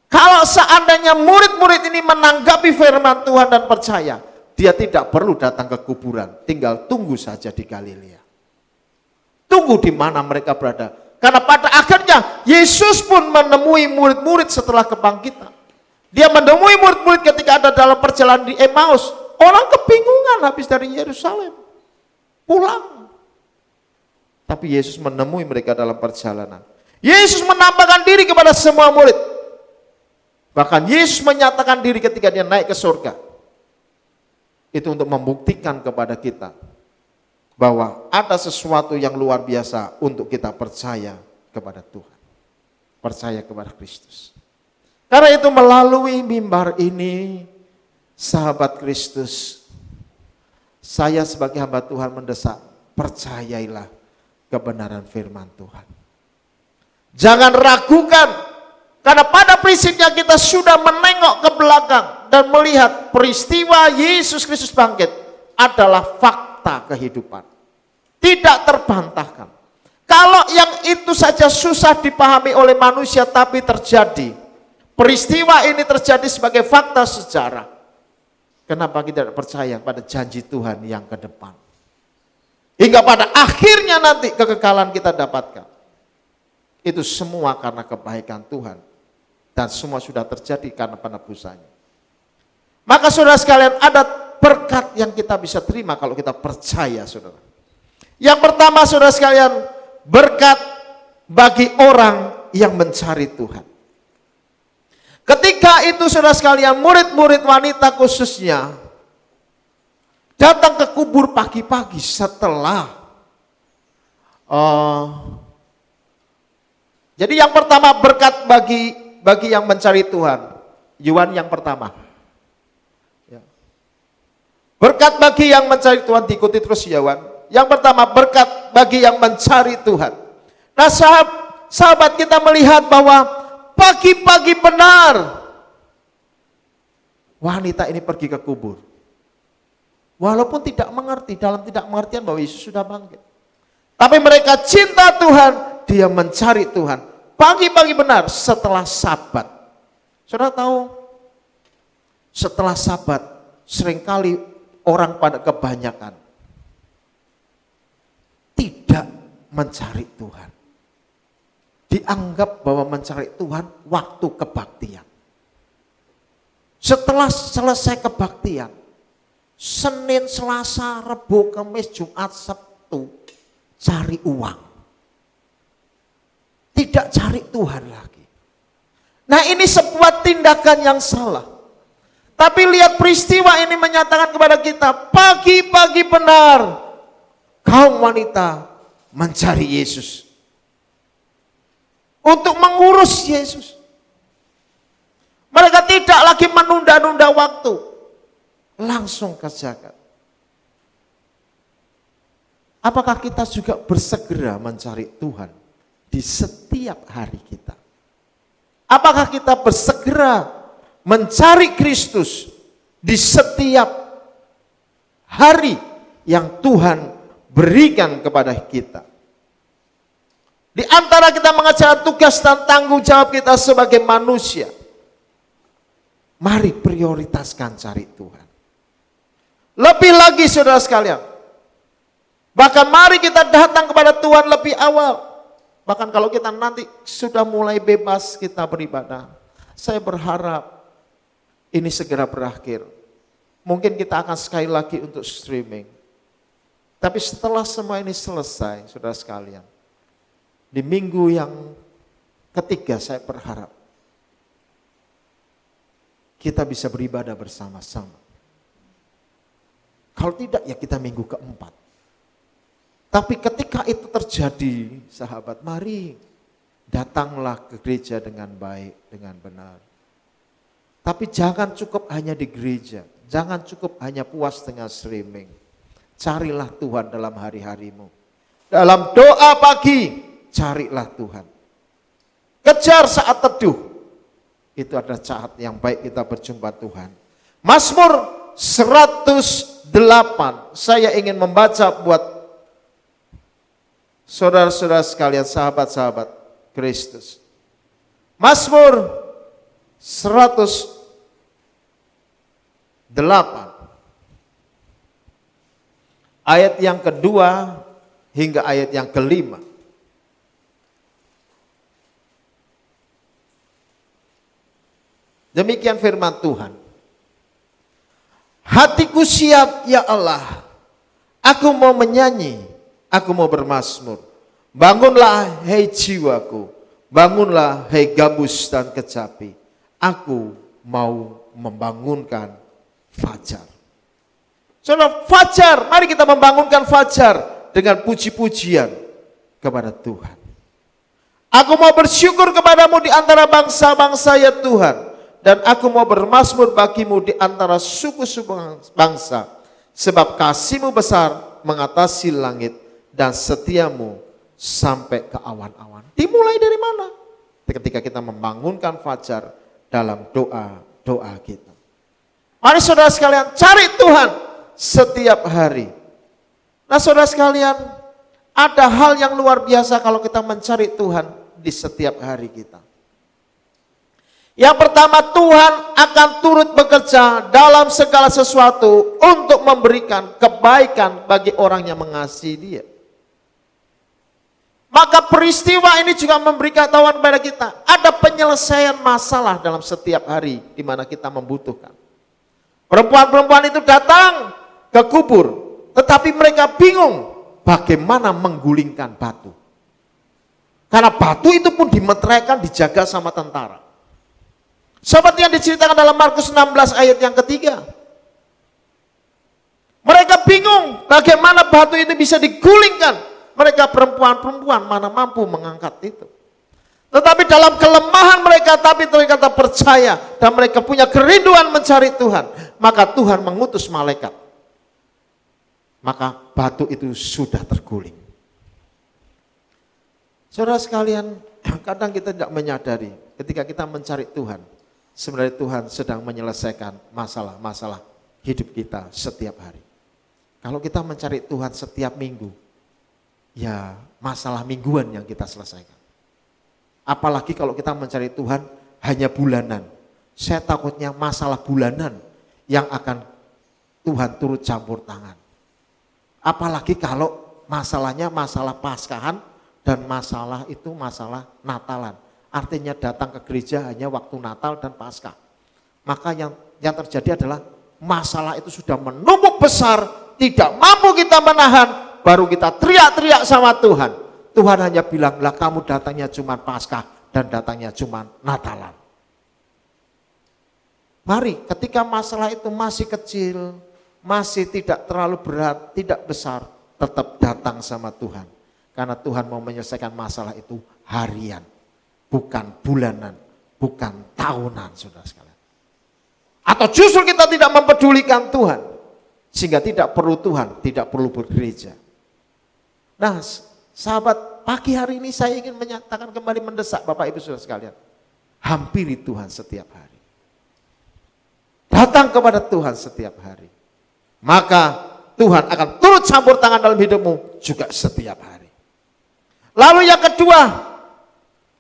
Kalau seandainya murid-murid ini menanggapi firman Tuhan dan percaya, dia tidak perlu datang ke kuburan, tinggal tunggu saja di Galilea. Tunggu di mana mereka berada. Karena pada akhirnya Yesus pun menemui murid-murid setelah kebangkitan. Dia menemui murid-murid ketika ada dalam perjalanan di Emmaus. Orang kebingungan habis dari Yerusalem. Pulang. Tapi Yesus menemui mereka dalam perjalanan. Yesus menampakkan diri kepada semua murid. Bahkan Yesus menyatakan diri ketika dia naik ke surga. Itu untuk membuktikan kepada kita bahwa ada sesuatu yang luar biasa untuk kita percaya kepada Tuhan. Percaya kepada Kristus. Karena itu melalui mimbar ini, sahabat Kristus, saya sebagai hamba Tuhan mendesak, percayailah kebenaran firman Tuhan. Jangan ragukan, karena pada prinsipnya kita sudah menengok ke belakang dan melihat peristiwa Yesus Kristus bangkit adalah fakta kehidupan. Tidak terbantahkan. Kalau yang itu saja susah dipahami oleh manusia tapi terjadi. Peristiwa ini terjadi sebagai fakta sejarah. Kenapa kita tidak percaya pada janji Tuhan yang ke depan? Hingga pada akhirnya nanti kekekalan kita dapatkan. Itu semua karena kebaikan Tuhan. Dan semua sudah terjadi karena penebusannya. Maka saudara sekalian, ada berkat yang kita bisa terima kalau kita percaya, saudara. Yang pertama, saudara sekalian, berkat bagi orang yang mencari Tuhan. Ketika itu, saudara sekalian, murid-murid wanita khususnya datang ke kubur pagi-pagi setelah jadi yang pertama berkat bagi yang mencari Tuhan. Yohan yang pertama. Berkat bagi yang mencari Tuhan, diikuti terus Yohan. Yang pertama berkat bagi yang mencari Tuhan. Nah sahabat kita melihat bahwa pagi-pagi benar wanita ini pergi ke kubur. Walaupun tidak mengerti, dalam tidak pengertian bahwa Yesus sudah bangkit. Tapi mereka cinta Tuhan, dia mencari Tuhan. Pagi-pagi benar setelah Sabat. Saudara tahu, setelah Sabat seringkali orang pada kebanyakan tidak mencari Tuhan. Dianggap bahwa mencari Tuhan waktu kebaktian. Setelah selesai kebaktian, Senin, Selasa, Rabu, Kamis, Jumat, Sabtu, cari uang. Tidak cari Tuhan lagi. Nah, ini sebuah tindakan yang salah. Tapi lihat peristiwa ini menyatakan kepada kita, pagi-pagi benar kaum wanita mencari Yesus. Untuk mengurus Yesus. Mereka tidak lagi menunda-nunda waktu. Langsung ke zakat. Apakah kita juga bersegera mencari Tuhan di setiap hari kita? Apakah kita bersegera mencari Kristus di setiap hari yang Tuhan berikan kepada kita? Di antara kita mengerjakan tugas dan tanggung jawab kita sebagai manusia, mari prioritaskan cari Tuhan. Lebih lagi saudara sekalian, bahkan mari kita datang kepada Tuhan lebih awal. Bahkan kalau kita nanti sudah mulai bebas kita beribadah, saya berharap ini segera berakhir. Mungkin kita akan sekali lagi untuk streaming. Tapi setelah semua ini selesai, saudara sekalian, di minggu yang ketiga saya berharap kita bisa beribadah bersama-sama. Kalau tidak ya kita minggu keempat. Tapi ketika itu terjadi, sahabat, mari datanglah ke gereja dengan baik, dengan benar. Tapi jangan cukup hanya di gereja, jangan cukup hanya puas dengan streaming. Carilah Tuhan dalam hari-harimu. Dalam doa pagi, carilah Tuhan. Kejar saat teduh. Itu adalah saat yang baik kita berjumpa Tuhan. Mazmur 108. Saya ingin membaca buat saudara-saudara sekalian, sahabat-sahabat Kristus. Mazmur 108. Ayat yang kedua hingga ayat yang ke-5. Demikian firman Tuhan. Hatiku siap ya Allah, aku mau menyanyi, aku mau bermazmur. Bangunlah hei jiwaku, bangunlah hei gabus dan kecapi. Aku mau membangunkan fajar. Saudara, fajar, mari kita membangunkan fajar dengan puji-pujian kepada Tuhan. Aku mau bersyukur kepadamu di antara bangsa-bangsa ya Tuhan. Dan aku mau bermazmur bagimu di antara suku-suku bangsa. Sebab kasih-Mu besar mengatasi langit dan setiamu sampai ke awan-awan. Dimulai dari mana? Ketika kita membangunkan fajar dalam doa-doa kita. Mari saudara sekalian cari Tuhan setiap hari. Nah saudara sekalian, ada hal yang luar biasa kalau kita mencari Tuhan di setiap hari kita. Yang pertama, Tuhan akan turut bekerja dalam segala sesuatu untuk memberikan kebaikan bagi orang yang mengasihi Dia. Maka peristiwa ini juga memberikan tahuan kepada kita, ada penyelesaian masalah dalam setiap hari di mana kita membutuhkan. Perempuan-perempuan itu datang ke kubur, tetapi mereka bingung bagaimana menggulingkan batu. Karena batu itu pun dimeteraikan, dijaga sama tentara. Seperti yang diceritakan dalam Markus 16 ayat yang ketiga. Mereka bingung bagaimana batu itu bisa digulingkan. Mereka perempuan-perempuan mana mampu mengangkat itu. Tetapi dalam kelemahan mereka, tapi mereka tetap percaya dan mereka punya kerinduan mencari Tuhan. Maka Tuhan mengutus malaikat. Maka batu itu sudah terguling. Saudara sekalian, kadang kita tidak menyadari ketika kita mencari Tuhan, sebenarnya Tuhan sedang menyelesaikan masalah-masalah hidup kita setiap hari. Kalau kita mencari Tuhan setiap minggu, ya masalah mingguan yang kita selesaikan. Apalagi kalau kita mencari Tuhan hanya bulanan. Saya takutnya masalah bulanan yang akan Tuhan turut campur tangan. Apalagi kalau masalahnya masalah Paskahan dan masalah itu masalah Natalan. Artinya datang ke gereja hanya waktu Natal dan Paskah. Maka yang terjadi adalah masalah itu sudah menumpuk besar, tidak mampu kita menahan, baru kita teriak-teriak sama Tuhan. Tuhan hanya bilang, lah kamu datangnya cuma Paskah dan datangnya cuma Natalan. Mari ketika masalah itu masih kecil, masih tidak terlalu berat, tidak besar, tetap datang sama Tuhan. Karena Tuhan mau menyelesaikan masalah itu harian. Bukan bulanan, bukan tahunan, saudara sekalian. Atau justru kita tidak mempedulikan Tuhan, sehingga tidak perlu Tuhan, tidak perlu bergereja. Nah, sahabat, pagi hari ini saya ingin menyatakan kembali mendesak Bapak Ibu saudara sekalian. Hampiri Tuhan setiap hari. Datang kepada Tuhan setiap hari. Maka Tuhan akan turut campur tangan dalam hidupmu juga setiap hari. Lalu yang kedua,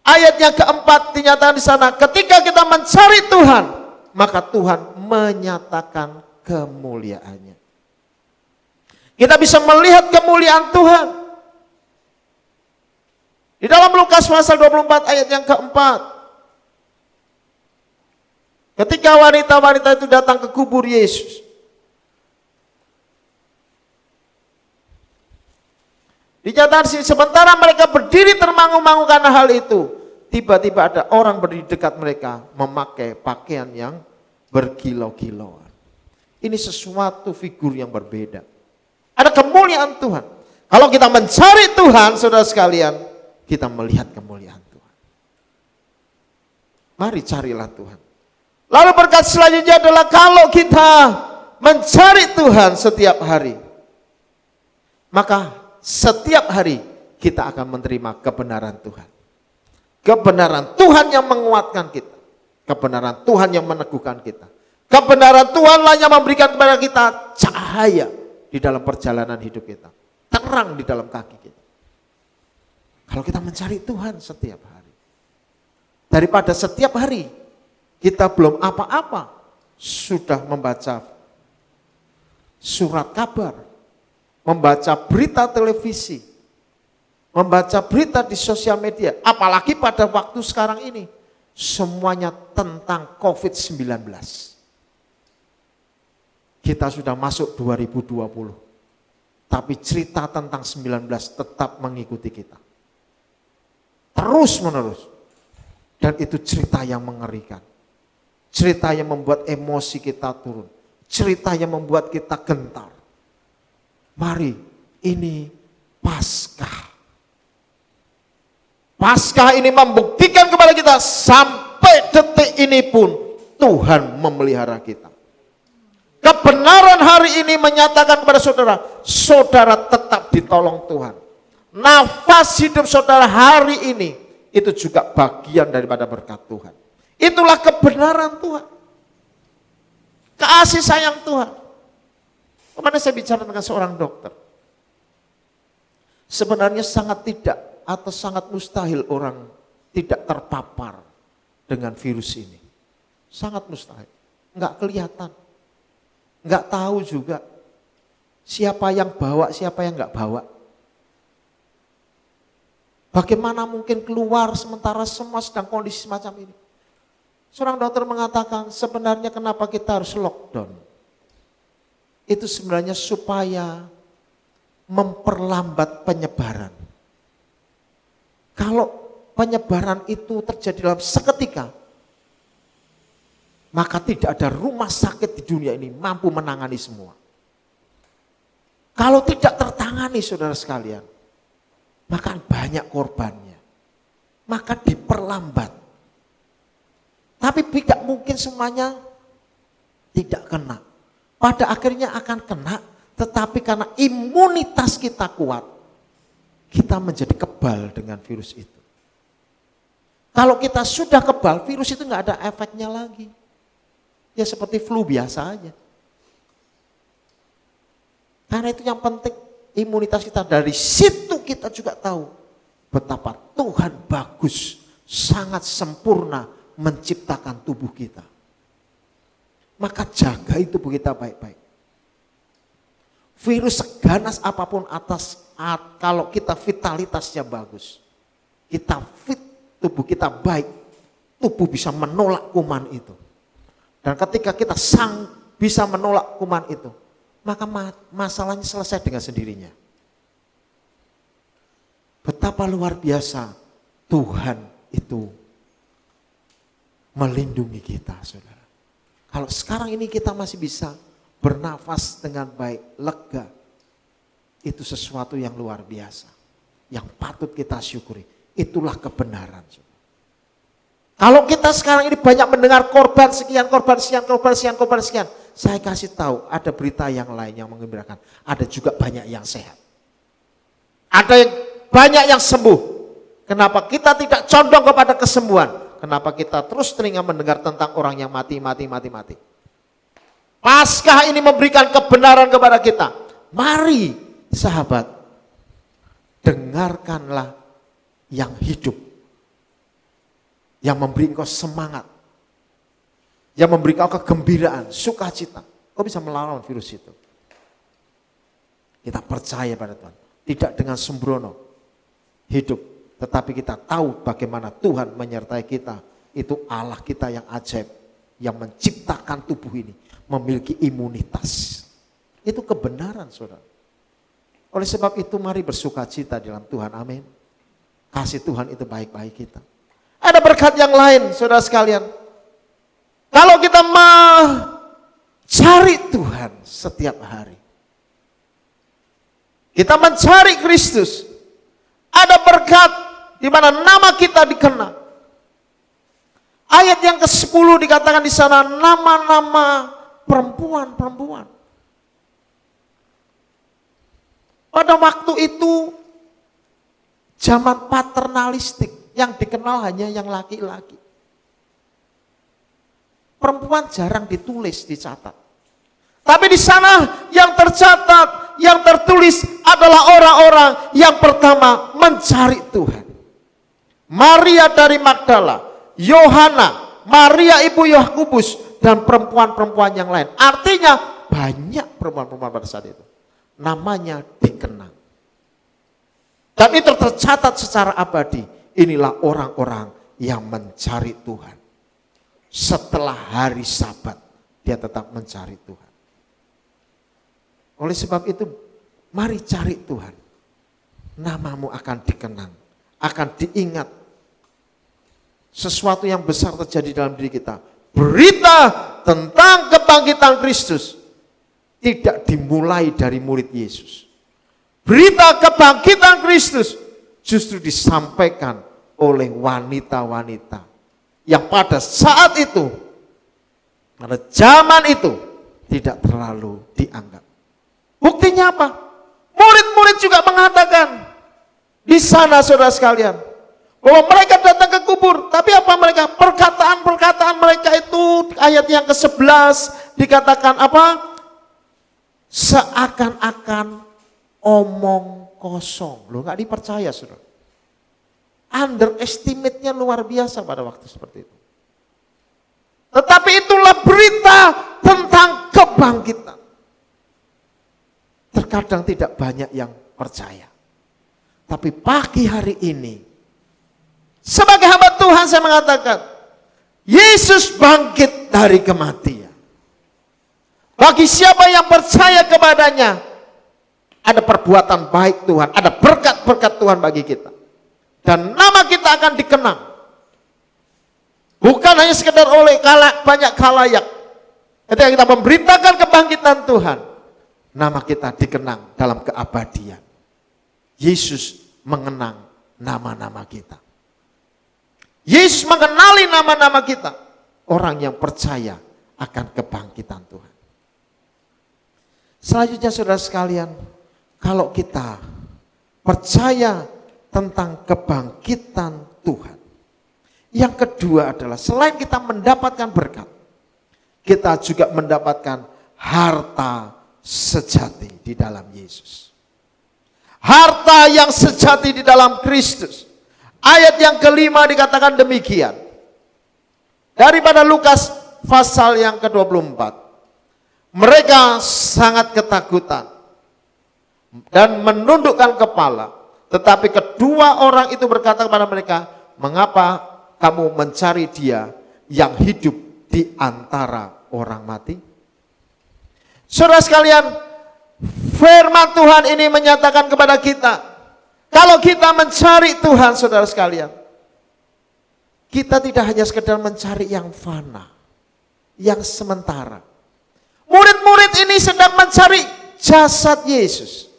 ayat yang keempat dinyatakan di sana, ketika kita mencari Tuhan, maka Tuhan menyatakan kemuliaannya. Kita bisa melihat kemuliaan Tuhan. Di dalam Lukas pasal 24 ayat yang keempat. Ketika wanita-wanita itu datang ke kubur Yesus. Dinyatakan sementara mereka berdiri termangu-mangu karena hal itu, tiba-tiba ada orang berdiri dekat mereka memakai pakaian yang berkilau-kilauan. Ini sesuatu figur yang berbeda. Ada kemuliaan Tuhan. Kalau kita mencari Tuhan, saudara sekalian, kita melihat kemuliaan Tuhan. Mari carilah Tuhan. Lalu berkat selanjutnya adalah kalau kita mencari Tuhan setiap hari, maka setiap hari kita akan menerima kebenaran Tuhan. Kebenaran Tuhan yang menguatkan kita. Kebenaran Tuhan yang meneguhkan kita. Kebenaran Tuhanlah yang memberikan kepada kita cahaya di dalam perjalanan hidup kita. Terang di dalam kaki kita. Kalau kita mencari Tuhan setiap hari. Daripada setiap hari kita belum apa-apa sudah membaca surat kabar, membaca berita televisi, membaca berita di sosial media, apalagi pada waktu sekarang ini, semuanya tentang COVID-19. Kita sudah masuk 2020, tapi cerita tentang 19 tetap mengikuti kita. Terus menerus. Dan itu cerita yang mengerikan. Cerita yang membuat emosi kita turun. Cerita yang membuat kita gentar. Mari, ini Paskah. Paskah ini membuktikan kepada kita sampai detik ini pun Tuhan memelihara kita. Kebenaran hari ini menyatakan kepada saudara, saudara tetap ditolong Tuhan. Nafas hidup saudara hari ini itu juga bagian daripada berkat Tuhan. Itulah kebenaran Tuhan. Kasih sayang Tuhan. Kemarin saya bicara dengan seorang dokter. Sebenarnya sangat tidak atau sangat mustahil orang tidak terpapar dengan virus ini. Sangat mustahil. Enggak kelihatan. Enggak tahu juga siapa yang bawa, siapa yang enggak bawa. Bagaimana mungkin keluar sementara semua sedang kondisi semacam ini. Seorang dokter mengatakan sebenarnya kenapa kita harus lockdown. Itu sebenarnya supaya memperlambat penyebaran. Kalau penyebaran itu terjadi dalam seketika, maka tidak ada rumah sakit di dunia ini mampu menangani semua. Kalau tidak tertangani saudara sekalian, maka banyak korbannya. Maka diperlambat. Tapi tidak mungkin semuanya tidak kena. Pada akhirnya akan kena, tetapi karena imunitas kita kuat, kita menjadi kebal dengan virus itu. Kalau kita sudah kebal, virus itu nggak ada efeknya lagi. Ya seperti flu biasa aja. Karena itu yang penting imunitas kita. Dari situ kita juga tahu betapa Tuhan bagus, sangat sempurna menciptakan tubuh kita. Maka jaga tubuh kita baik-baik. Virus seganas apapun kalau kita vitalitasnya bagus, kita fit, tubuh kita baik, tubuh bisa menolak kuman itu. Dan ketika kita bisa menolak kuman itu, maka masalahnya selesai dengan sendirinya. Betapa luar biasa Tuhan itu melindungi kita, saudara. Kalau sekarang ini kita masih bisa bernafas dengan baik, lega, itu sesuatu yang luar biasa, yang patut kita syukuri. Itulah kebenaran. Kalau kita sekarang ini banyak mendengar korban sekian, saya kasih tahu ada berita yang lain yang mengembirakan. Ada juga banyak yang sehat. Ada yang banyak yang sembuh. Kenapa kita tidak condong kepada kesembuhan? Kenapa kita terus telinga mendengar tentang orang yang mati? Paskah ini memberikan kebenaran kepada kita. Mari sahabat, dengarkanlah yang hidup, yang memberi engkau semangat, yang memberi engkau kegembiraan, sukacita. Kau bisa melawan virus itu. Kita percaya pada Tuhan. Tidak dengan sembrono hidup, tetapi kita tahu bagaimana Tuhan menyertai kita. Itu Allah kita yang ajaib, yang menciptakan tubuh ini, memiliki imunitas. Itu kebenaran, saudara. Oleh sebab itu mari bersukacita dalam Tuhan, amin. Kasih Tuhan itu baik-baik kita. Ada berkat yang lain, saudara sekalian. Kalau kita mencari Tuhan setiap hari, kita mencari Kristus, ada berkat di mana nama kita dikenal. Ayat yang ke-10 dikatakan di sana nama-nama perempuan-perempuan. Pada waktu itu zaman paternalistik, yang dikenal hanya yang laki-laki. Perempuan jarang ditulis, dicatat. Tapi di sana yang tercatat, yang tertulis adalah orang-orang yang pertama mencari Tuhan. Maria dari Magdala, Yohana, Maria ibu Yakobus, dan perempuan-perempuan yang lain. Artinya banyak perempuan-perempuan pada saat itu. Namanya dikenang. Dan itu tercatat secara abadi. Inilah orang-orang yang mencari Tuhan. Setelah hari Sabat, dia tetap mencari Tuhan. Oleh sebab itu, mari cari Tuhan. Namamu akan dikenang, akan diingat. Sesuatu yang besar terjadi dalam diri kita. Berita tentang kebangkitan Kristus tidak dimulai dari murid Yesus. Berita kebangkitan Kristus justru disampaikan oleh wanita-wanita yang pada saat itu, pada zaman itu tidak terlalu dianggap. Buktinya apa? Murid-murid juga mengatakan di sana, saudara sekalian, bahwa mereka datang ke kubur. Tapi apa mereka? Perkataan-perkataan mereka itu, ayat yang ke-11 dikatakan apa? Seakan-akan omong kosong. Loh, nggak dipercaya, saudara. Underestimate-nya luar biasa pada waktu seperti itu. Tetapi itulah berita tentang kebangkitan. Terkadang tidak banyak yang percaya. Tapi pagi hari ini, sebagai hamba Tuhan saya mengatakan, Yesus bangkit dari kematian. Bagi siapa yang percaya kepadanya, ada perbuatan baik Tuhan, ada berkat-berkat Tuhan bagi kita. Dan nama kita akan dikenang. Bukan hanya sekedar oleh banyak khalayak. Ketika kita memberitakan kebangkitan Tuhan, nama kita dikenang dalam keabadian. Yesus mengenang nama-nama kita. Yesus mengenali nama-nama kita. Orang yang percaya akan kebangkitan Tuhan. Selanjutnya saudara sekalian, kalau kita percaya tentang kebangkitan Tuhan, yang kedua adalah selain kita mendapatkan berkat, kita juga mendapatkan harta sejati di dalam Yesus. Harta yang sejati di dalam Kristus. Ayat yang kelima dikatakan demikian. Daripada Lukas pasal yang ke-24. Mereka sangat ketakutan dan menundukkan kepala. Tetapi kedua orang itu berkata kepada mereka, mengapa kamu mencari dia yang hidup di antara orang mati? Saudara sekalian, firman Tuhan ini menyatakan kepada kita, kalau kita mencari Tuhan, saudara sekalian, kita tidak hanya sekedar mencari yang fana, yang sementara. Murid-murid ini sedang mencari jasad Yesus.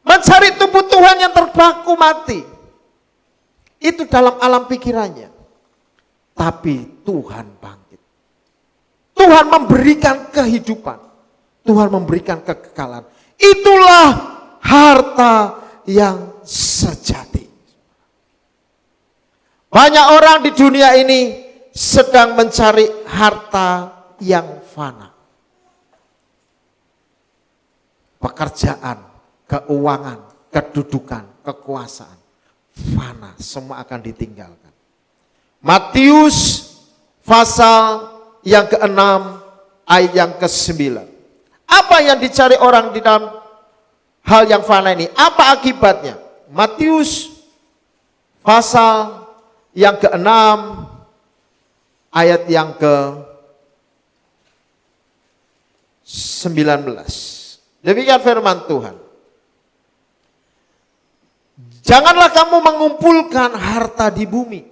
Mencari tubuh Tuhan yang terpaku mati. Itu dalam alam pikirannya. Tapi Tuhan bangkit. Tuhan memberikan kehidupan. Tuhan memberikan kekekalan. Itulah harta yang sejati. Banyak orang di dunia ini sedang mencari harta yang fana. Pekerjaan, keuangan, kedudukan, kekuasaan, fana, semua akan ditinggalkan. Matius pasal yang ke-6 ayat yang ke-9. Apa yang dicari orang di dalam hal yang fana ini? Apa akibatnya? Matius pasal yang ke-6 ayat yang ke-19. Demikian firman Tuhan. Janganlah kamu mengumpulkan harta di bumi.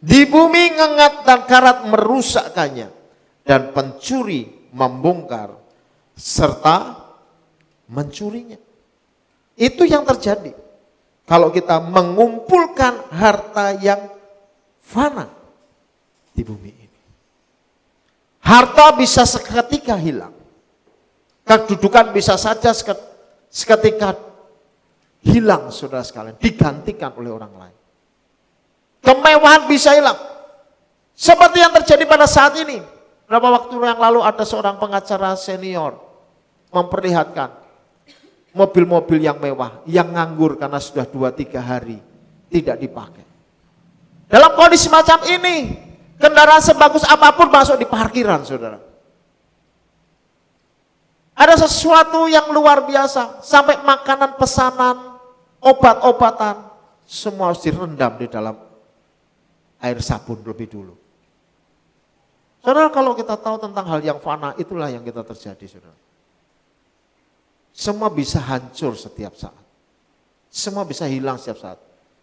Di bumi ngengat dan karat merusakkannya. Dan pencuri membongkar serta mencurinya. Itu yang terjadi. Kalau kita mengumpulkan harta yang fana di bumi ini. Harta bisa seketika hilang. Kedudukan bisa saja seketika hilang, saudara sekalian, digantikan oleh orang lain. Kemewahan bisa hilang. Seperti yang terjadi pada saat ini. Berapa waktu yang lalu ada seorang pengacara senior memperlihatkan mobil-mobil yang mewah, yang nganggur karena sudah 2-3 hari tidak dipakai. Dalam kondisi macam ini, kendaraan sebagus apapun masuk di parkiran, saudara. Ada sesuatu yang luar biasa, sampai makanan pesanan obat-obatan, semua harus direndam di dalam air sabun lebih dulu. Saudara, kalau kita tahu tentang hal yang fana, itulah yang kita terjadi, saudara. Semua bisa hancur setiap saat. Semua bisa hilang setiap saat.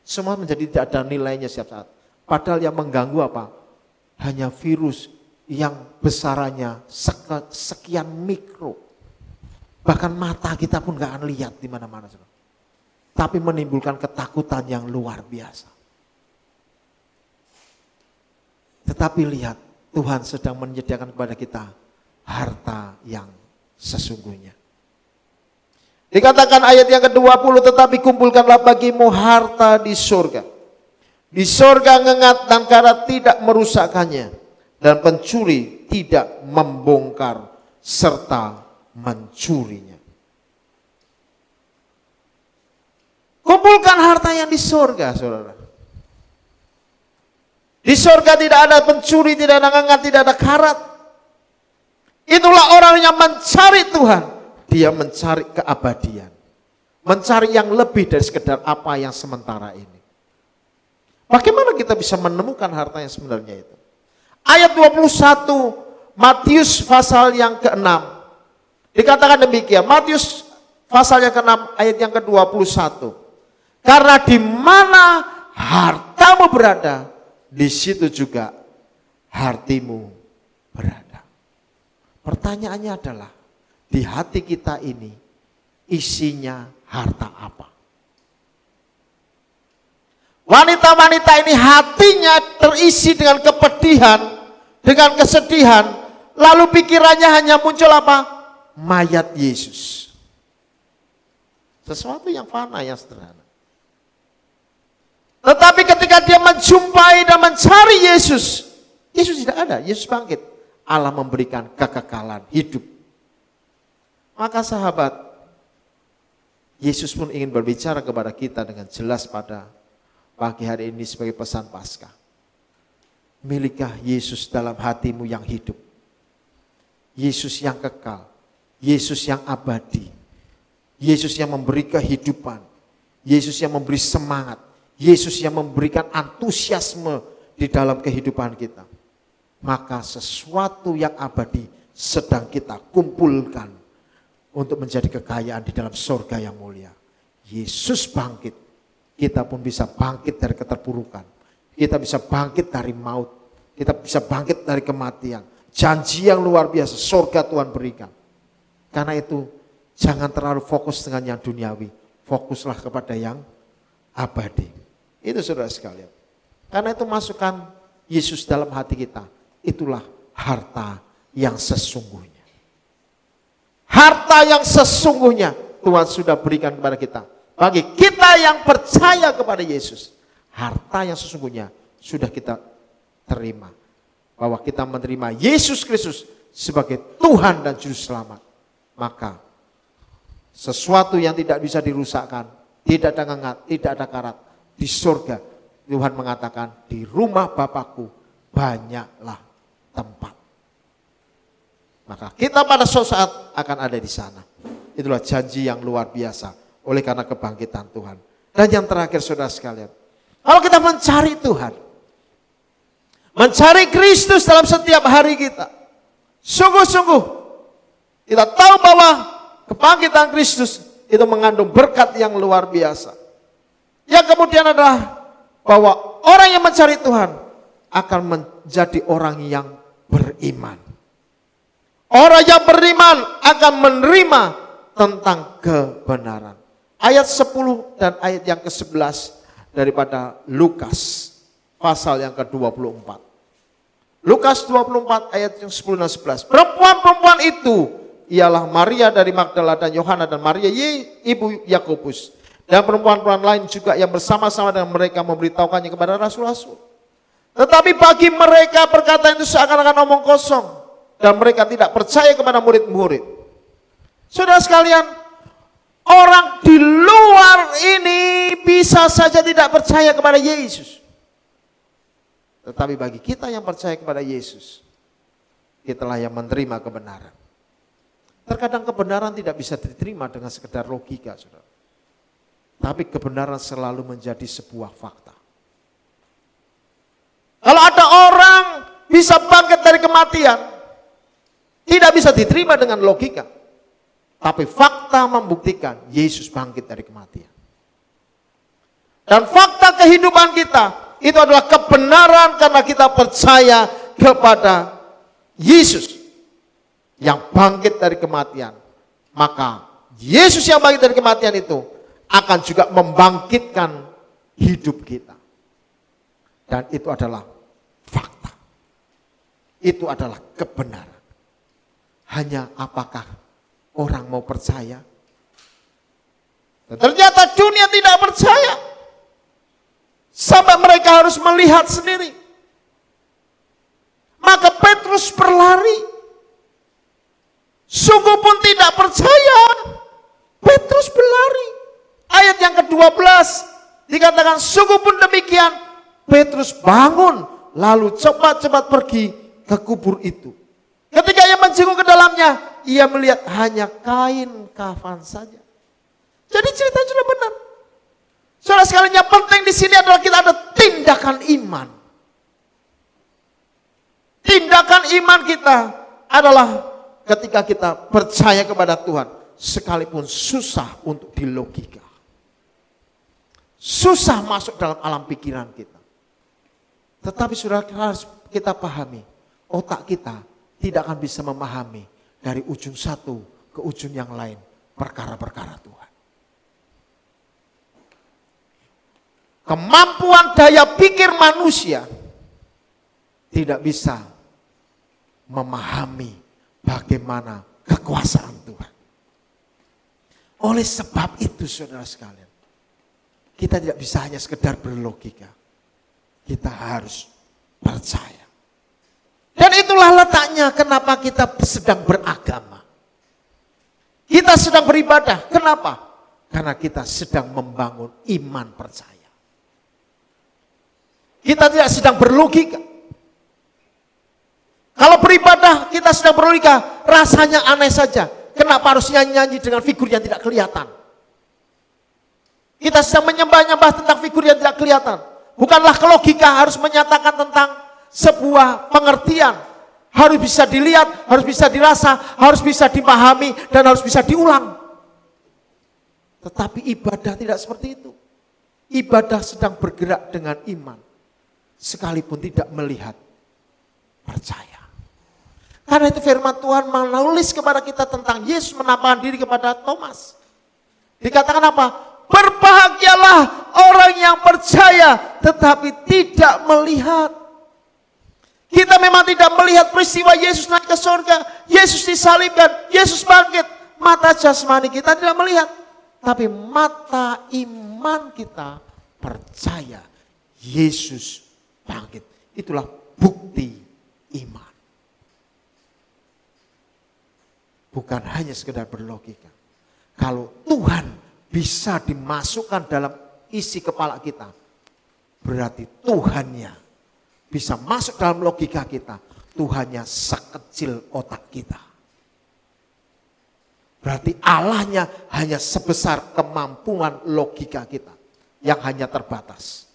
Semua menjadi tidak ada nilainya setiap saat. Padahal yang mengganggu apa? Hanya virus yang besarannya sekian mikro. Bahkan mata kita pun gak akan lihat di mana-mana, saudara. Tapi menimbulkan ketakutan yang luar biasa. Tetapi lihat, Tuhan sedang menyediakan kepada kita harta yang sesungguhnya. Dikatakan ayat yang ke-20, tetapi kumpulkanlah bagimu harta di surga. Di surga ngengat dan karat tidak merusakkannya, dan pencuri tidak membongkar serta mencurinya. Kumpulkan harta yang di surga, saudara. Di surga tidak ada pencuri, tidak ada ngengat, tidak ada karat. Itulah orang yang mencari Tuhan. Dia mencari keabadian. Mencari yang lebih dari sekedar apa yang sementara ini. Bagaimana kita bisa menemukan harta yang sebenarnya itu? Ayat 21 Matius pasal yang ke-6. Dikatakan demikian. Matius pasal yang ke-6 ayat yang ke-21. Karena di mana hartamu berada, di situ juga hatimu berada. Pertanyaannya adalah, di hati kita ini isinya harta apa? Wanita-wanita ini hatinya terisi dengan kepedihan, dengan kesedihan, lalu pikirannya hanya muncul apa? Mayat Yesus. Sesuatu yang fana, yang sederhana. Tetapi ketika dia menjumpai dan mencari Yesus, Yesus tidak ada, Yesus bangkit. Allah memberikan kekekalan hidup. Maka sahabat, Yesus pun ingin berbicara kepada kita dengan jelas pada pagi hari ini sebagai pesan Paskah. Milikah Yesus dalam hatimu yang hidup? Yesus yang kekal, Yesus yang abadi, Yesus yang memberi kehidupan, Yesus yang memberi semangat, Yesus yang memberikan antusiasme di dalam kehidupan kita. Maka sesuatu yang abadi sedang kita kumpulkan untuk menjadi kekayaan di dalam surga yang mulia. Yesus bangkit, kita pun bisa bangkit dari keterpurukan. Kita bisa bangkit dari maut. Kita bisa bangkit dari kematian. Janji yang luar biasa surga Tuhan berikan. Karena itu jangan terlalu fokus dengan yang duniawi. Fokuslah kepada yang abadi. Itu saudara sekalian. Karena itu masukkan Yesus dalam hati kita. Itulah harta yang sesungguhnya. Harta yang sesungguhnya Tuhan sudah berikan kepada kita. Bagi kita yang percaya kepada Yesus, harta yang sesungguhnya sudah kita terima. Bahwa kita menerima Yesus Kristus sebagai Tuhan dan Juru Selamat. Maka sesuatu yang tidak bisa dirusakkan, tidak ada ngengat, tidak ada karat. Di surga Tuhan mengatakan, di rumah Bapakku banyaklah tempat. Maka kita pada suatu saat akan ada di sana. Itulah janji yang luar biasa oleh karena kebangkitan Tuhan. Dan yang terakhir saudara sekalian, kalau kita mencari Tuhan, mencari Kristus dalam setiap hari kita, sungguh-sungguh kita tahu bahwa kebangkitan Kristus itu mengandung berkat yang luar biasa. Yang kemudian adalah bahwa orang yang mencari Tuhan akan menjadi orang yang beriman. Orang yang beriman akan menerima tentang kebenaran. Ayat 10 dan ayat yang ke-11 daripada Lukas pasal yang ke-24. Lukas 24 ayat yang 10 dan 11. Perempuan-perempuan itu ialah Maria dari Magdala dan Yohana dan Maria ibu Yakobus. Dan perempuan-perempuan lain juga yang bersama-sama dengan mereka memberitahukannya kepada rasul-rasul. Tetapi bagi mereka perkataan itu seakan-akan omong kosong. Dan mereka tidak percaya kepada murid-murid. Saudara sekalian, orang di luar ini bisa saja tidak percaya kepada Yesus. Tetapi bagi kita yang percaya kepada Yesus, kitalah yang menerima kebenaran. Terkadang kebenaran tidak bisa diterima dengan sekedar logika, saudara. Tapi kebenaran selalu menjadi sebuah fakta. Kalau ada orang bisa bangkit dari kematian, tidak bisa diterima dengan logika. Tapi fakta membuktikan Yesus bangkit dari kematian. Dan fakta kehidupan kita itu adalah kebenaran karena kita percaya kepada Yesus yang bangkit dari kematian. Maka Yesus yang bangkit dari kematian itu akan juga membangkitkan hidup kita. Dan itu adalah fakta. Itu adalah kebenaran. Hanya apakah orang mau percaya? Dan ternyata dunia tidak percaya. Sampai mereka harus melihat sendiri. Maka Petrus berlari. Sungguh pun tidak percaya. Petrus berlari. Ayat yang ke-12 dikatakan sungguh pun demikian. Petrus bangun lalu cepat-cepat pergi ke kubur itu. Ketika ia menjenguk ke dalamnya, ia melihat hanya kain kafan saja. Jadi cerita sudah benar. Saudara sekalian, yang penting di sini adalah kita ada tindakan iman. Tindakan iman kita adalah ketika kita percaya kepada Tuhan, sekalipun susah untuk dilogika. Susah masuk dalam alam pikiran kita. Tetapi saudara harus kita pahami, otak kita tidak akan bisa memahami dari ujung satu ke ujung yang lain perkara-perkara Tuhan. Kemampuan daya pikir manusia tidak bisa memahami bagaimana kekuasaan Tuhan. Oleh sebab itu saudara sekalian, kita tidak bisa hanya sekedar berlogika. Kita harus percaya. Dan itulah letaknya kenapa kita sedang beragama. Kita sedang beribadah. Kenapa? Karena kita sedang membangun iman percaya. Kita tidak sedang berlogika. Kalau beribadah kita sedang berlogika, rasanya aneh saja. Kenapa harus nyanyi dengan figur yang tidak kelihatan? Kita sedang menyembah-nyembah tentang figur yang tidak kelihatan. Bukanlah logika harus menyatakan tentang sebuah pengertian. Harus bisa dilihat, harus bisa dirasa, harus bisa dipahami, dan harus bisa diulang. Tetapi ibadah tidak seperti itu. Ibadah sedang bergerak dengan iman. Sekalipun tidak melihat, percaya. Karena itu firman Tuhan menulis kepada kita tentang Yesus menampakkan diri kepada Thomas. Dikatakan apa? Berbahagialah orang yang percaya tetapi tidak melihat. Kita memang tidak melihat peristiwa Yesus naik ke surga, Yesus disalibkan, Yesus bangkit. Mata jasmani kita tidak melihat. Tapi mata iman kita percaya Yesus bangkit. Itulah bukti iman. Bukan hanya sekedar berlogika. Kalau Tuhan bisa dimasukkan dalam isi kepala kita, berarti Tuhannya bisa masuk dalam logika kita. Tuhannya sekecil otak kita. Berarti Allahnya hanya sebesar kemampuan logika kita yang hanya terbatas.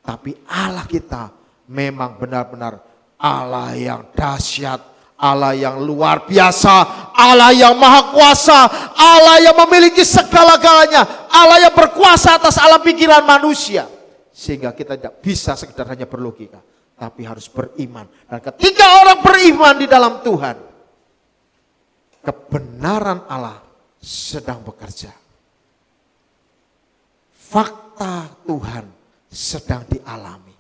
Tapi Allah kita memang benar-benar Allah yang dahsyat, Allah yang luar biasa, Allah yang maha kuasa, Allah yang memiliki segala-galanya, Allah yang berkuasa atas alam pikiran manusia. Sehingga kita tidak bisa sekedar hanya berlogika, tapi harus beriman. Dan ketika orang beriman di dalam Tuhan, kebenaran Allah sedang bekerja. Fakta Tuhan sedang dialami.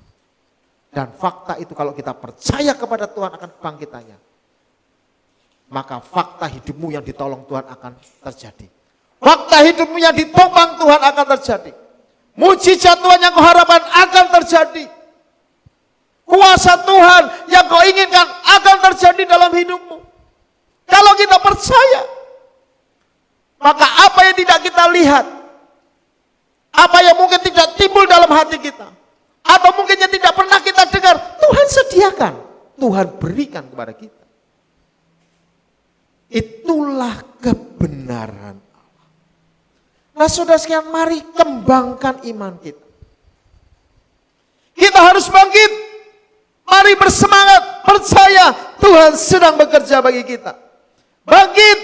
Dan fakta itu kalau kita percaya kepada Tuhan akan kebangkitannya, maka fakta hidupmu yang ditolong Tuhan akan terjadi. Fakta hidupmu yang ditopang Tuhan akan terjadi. Mujizat Tuhan yang kau harapkan akan terjadi. Kuasa Tuhan yang kau inginkan akan terjadi dalam hidupmu. Kalau kita percaya, maka apa yang tidak kita lihat, apa yang mungkin tidak timbul dalam hati kita, atau mungkin yang tidak pernah kita dengar, Tuhan sediakan, Tuhan berikan kepada kita. Itulah kebenaran Allah. Nah saudara sekalian, mari kembangkan iman kita. Kita harus bangkit. Mari bersemangat, percaya Tuhan sedang bekerja bagi kita. Bangkit,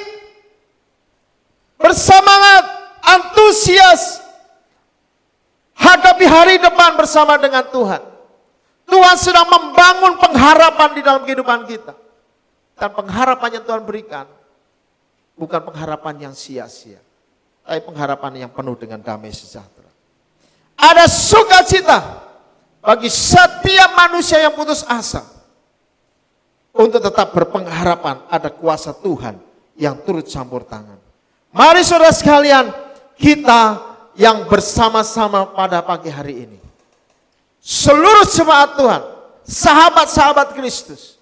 bersemangat, antusias, hadapi hari depan bersama dengan Tuhan. Tuhan sedang membangun pengharapan di dalam kehidupan kita. Dan pengharapan yang Tuhan berikan bukan pengharapan yang sia-sia, tapi pengharapan yang penuh dengan damai sejahtera. Ada sukacita bagi setiap manusia yang putus asa untuk tetap berpengharapan ada kuasa Tuhan yang turut campur tangan. Mari saudara sekalian, kita yang bersama-sama pada pagi hari ini, seluruh jemaat Tuhan, sahabat-sahabat Kristus,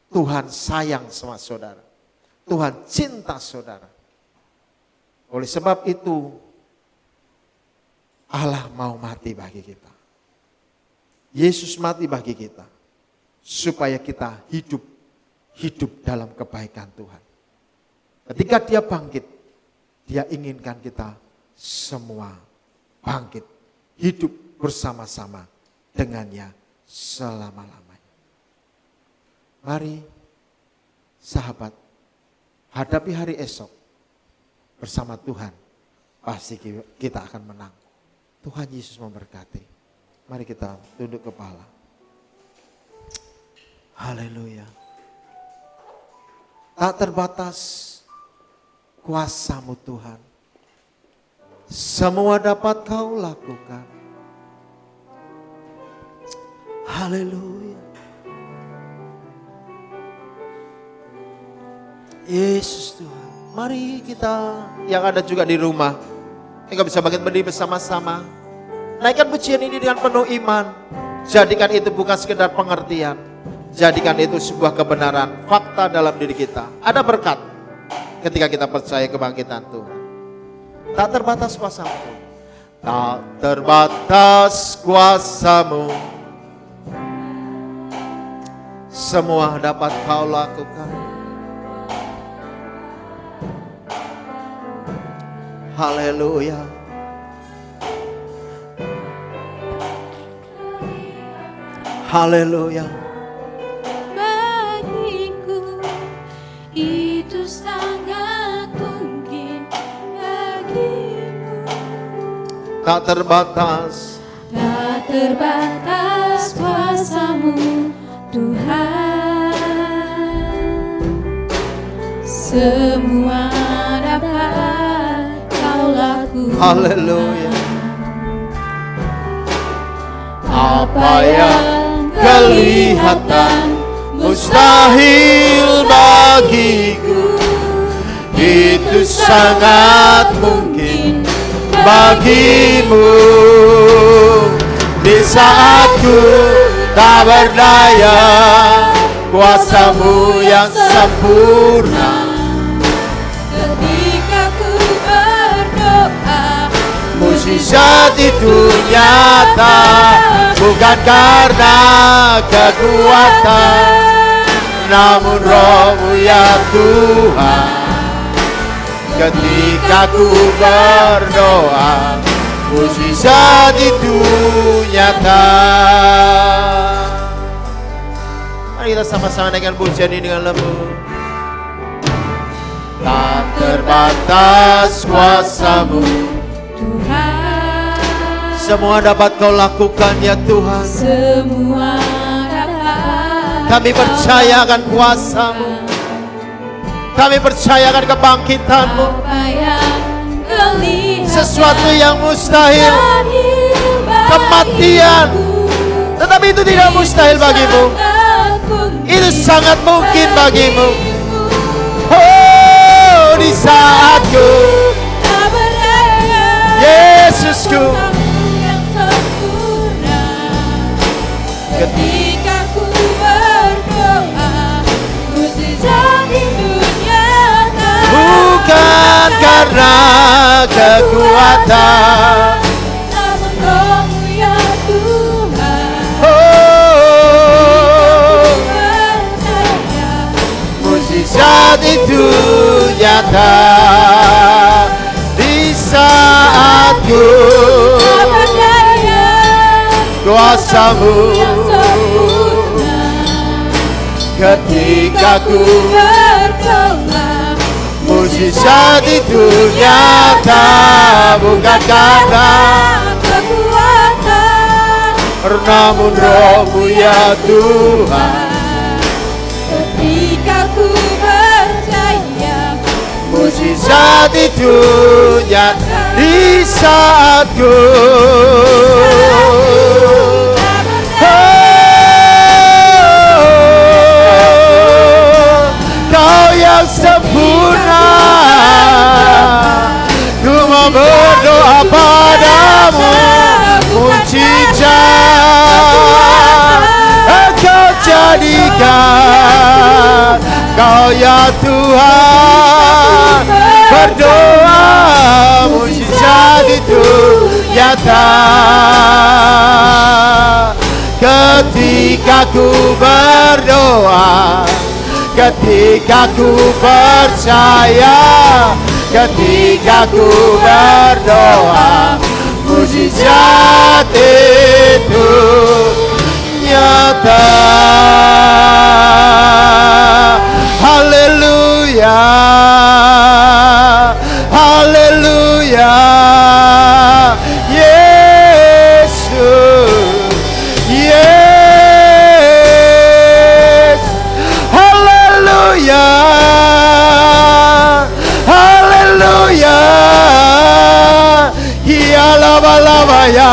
Tuhan sayang sama saudara. Tuhan cinta saudara. Oleh sebab itu, Allah mau mati bagi kita. Yesus mati bagi kita, supaya kita hidup dalam kebaikan Tuhan. Ketika dia bangkit, dia inginkan kita semua bangkit, hidup bersama-sama dengannya selama-lamanya. Mari sahabat, hadapi hari esok bersama Tuhan, pasti kita akan menang. Tuhan Yesus memberkati. Mari kita tunduk kepala. Haleluya. Tak terbatas kuasa-Mu Tuhan. Semua dapat Kau lakukan. Haleluya. Yesus Tuhan. Mari kita yang ada juga di rumah, kita bisa bangkit berdiri bersama-sama. Naikkan pujian ini dengan penuh iman. Jadikan itu bukan sekedar pengertian. Jadikan itu sebuah kebenaran, fakta dalam diri kita. Ada berkat ketika kita percaya kebangkitan Tuhan. Tak terbatas kuasa-Mu. Tak terbatas kuasa-Mu. Semua dapat Kau lakukan. Haleluya. Haleluya. Bagiku itu sangat mungkin bagimu. Tak terbatas. Tak terbatas kuasa-Mu Tuhan. Semua dapat Kau lakukan. Haleluya. Apa yang kelihatan mustahil bagiku, itu sangat mungkin bagimu. Di saat ku tak berdaya, kuasa-Mu yang sempurna. Ketika ku berdoa, mukjizat itu nyata, bukan karena kekuatan, namun Roh-Mu ya Tuhan. Ketika ku berdoa, mukjizat itu nyata. Mari kita sama-sama naikkan pujian ini dengan lembut. Tak terbatas kuasa-Mu Tuhan. Semua dapat Kau lakukan ya Tuhan. Semua dapat. Kami percaya akan kuasa-Mu. Kami percaya akan kebangkitan-Mu. Apa yang kelihatan Sesuatu yang mustahil, kematian, tetapi itu tidak mustahil bagimu. Itu sangat mungkin bagimu. Oh, di saat ku Yesusku, ketika ku berdoa, mukjizat itu nyata. bukan karena kekuatan, namun Roh-Mu ya Tuhan. oh, Percaya mukjizat itu nyata. Di saat kuasamu. Ketika ku berdoa, mujizat itu nyata, bukan karena kekuatan, namun Roh-Mu ya Tuhan. Ketika ku percaya, mujizat itu nyata di saatku. Kau yang sempurna, ku mau berdoa padamu, mujizat Engkau jadikan. Kau ya Tuhan, berdoa mujizat itu nyata. Ketika ku berdoa, ketika ku percaya, ketika ku berdoa, mujizat itu nyata. Haleluya, haleluya, Yesus, yes, haleluya, haleluya, ya lava lava ya,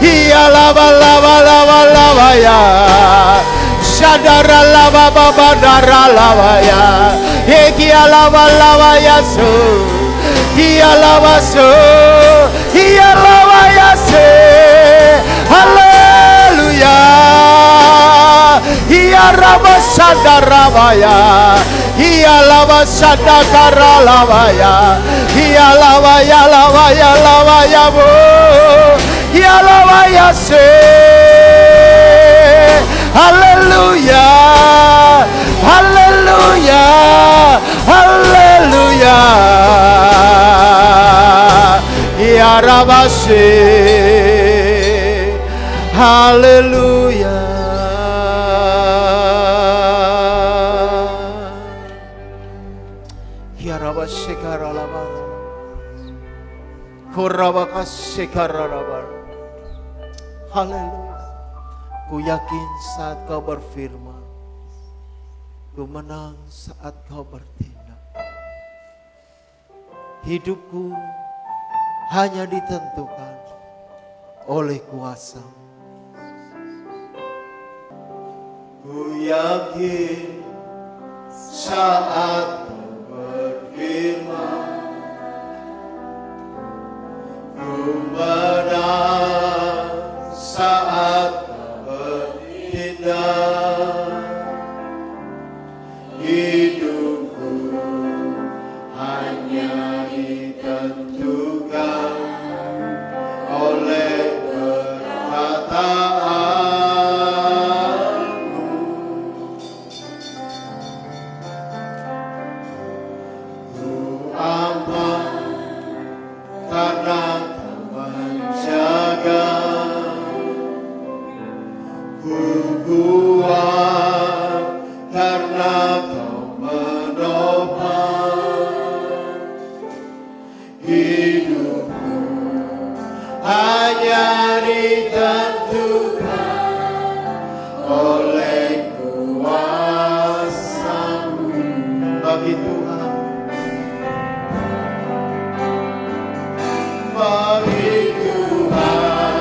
ya lava lava lava lava ya, shadara lava baba dara lava ya, ya lava lava ya so, ya lava so, ya lava ya se, haleluya, ya raba shadara ya, ya lava shadara lava ya, ya lava ya lava ya lava ya bo, ya lava ya se. Haleluya, haleluya, haleluya, ya Rabase, haleluya. Ya Rabase karalaba, korabakase karalaba, haleluya. Ku yakin saat Kau berfirman, ku menang saat Kau bertindak. Hidupku hanya ditentukan oleh kuasa-Mu. Ku yakin saat Kau berfirman, ku menang saat hidupku hanya ditentukan oleh perkataanmu. Ku aman karena Kau menjaga. Ku kuat karena Kau menopang. Hidupku hanya ditentukan oleh kuasa-Mu. Bagi Tuhan, bagi Tuhan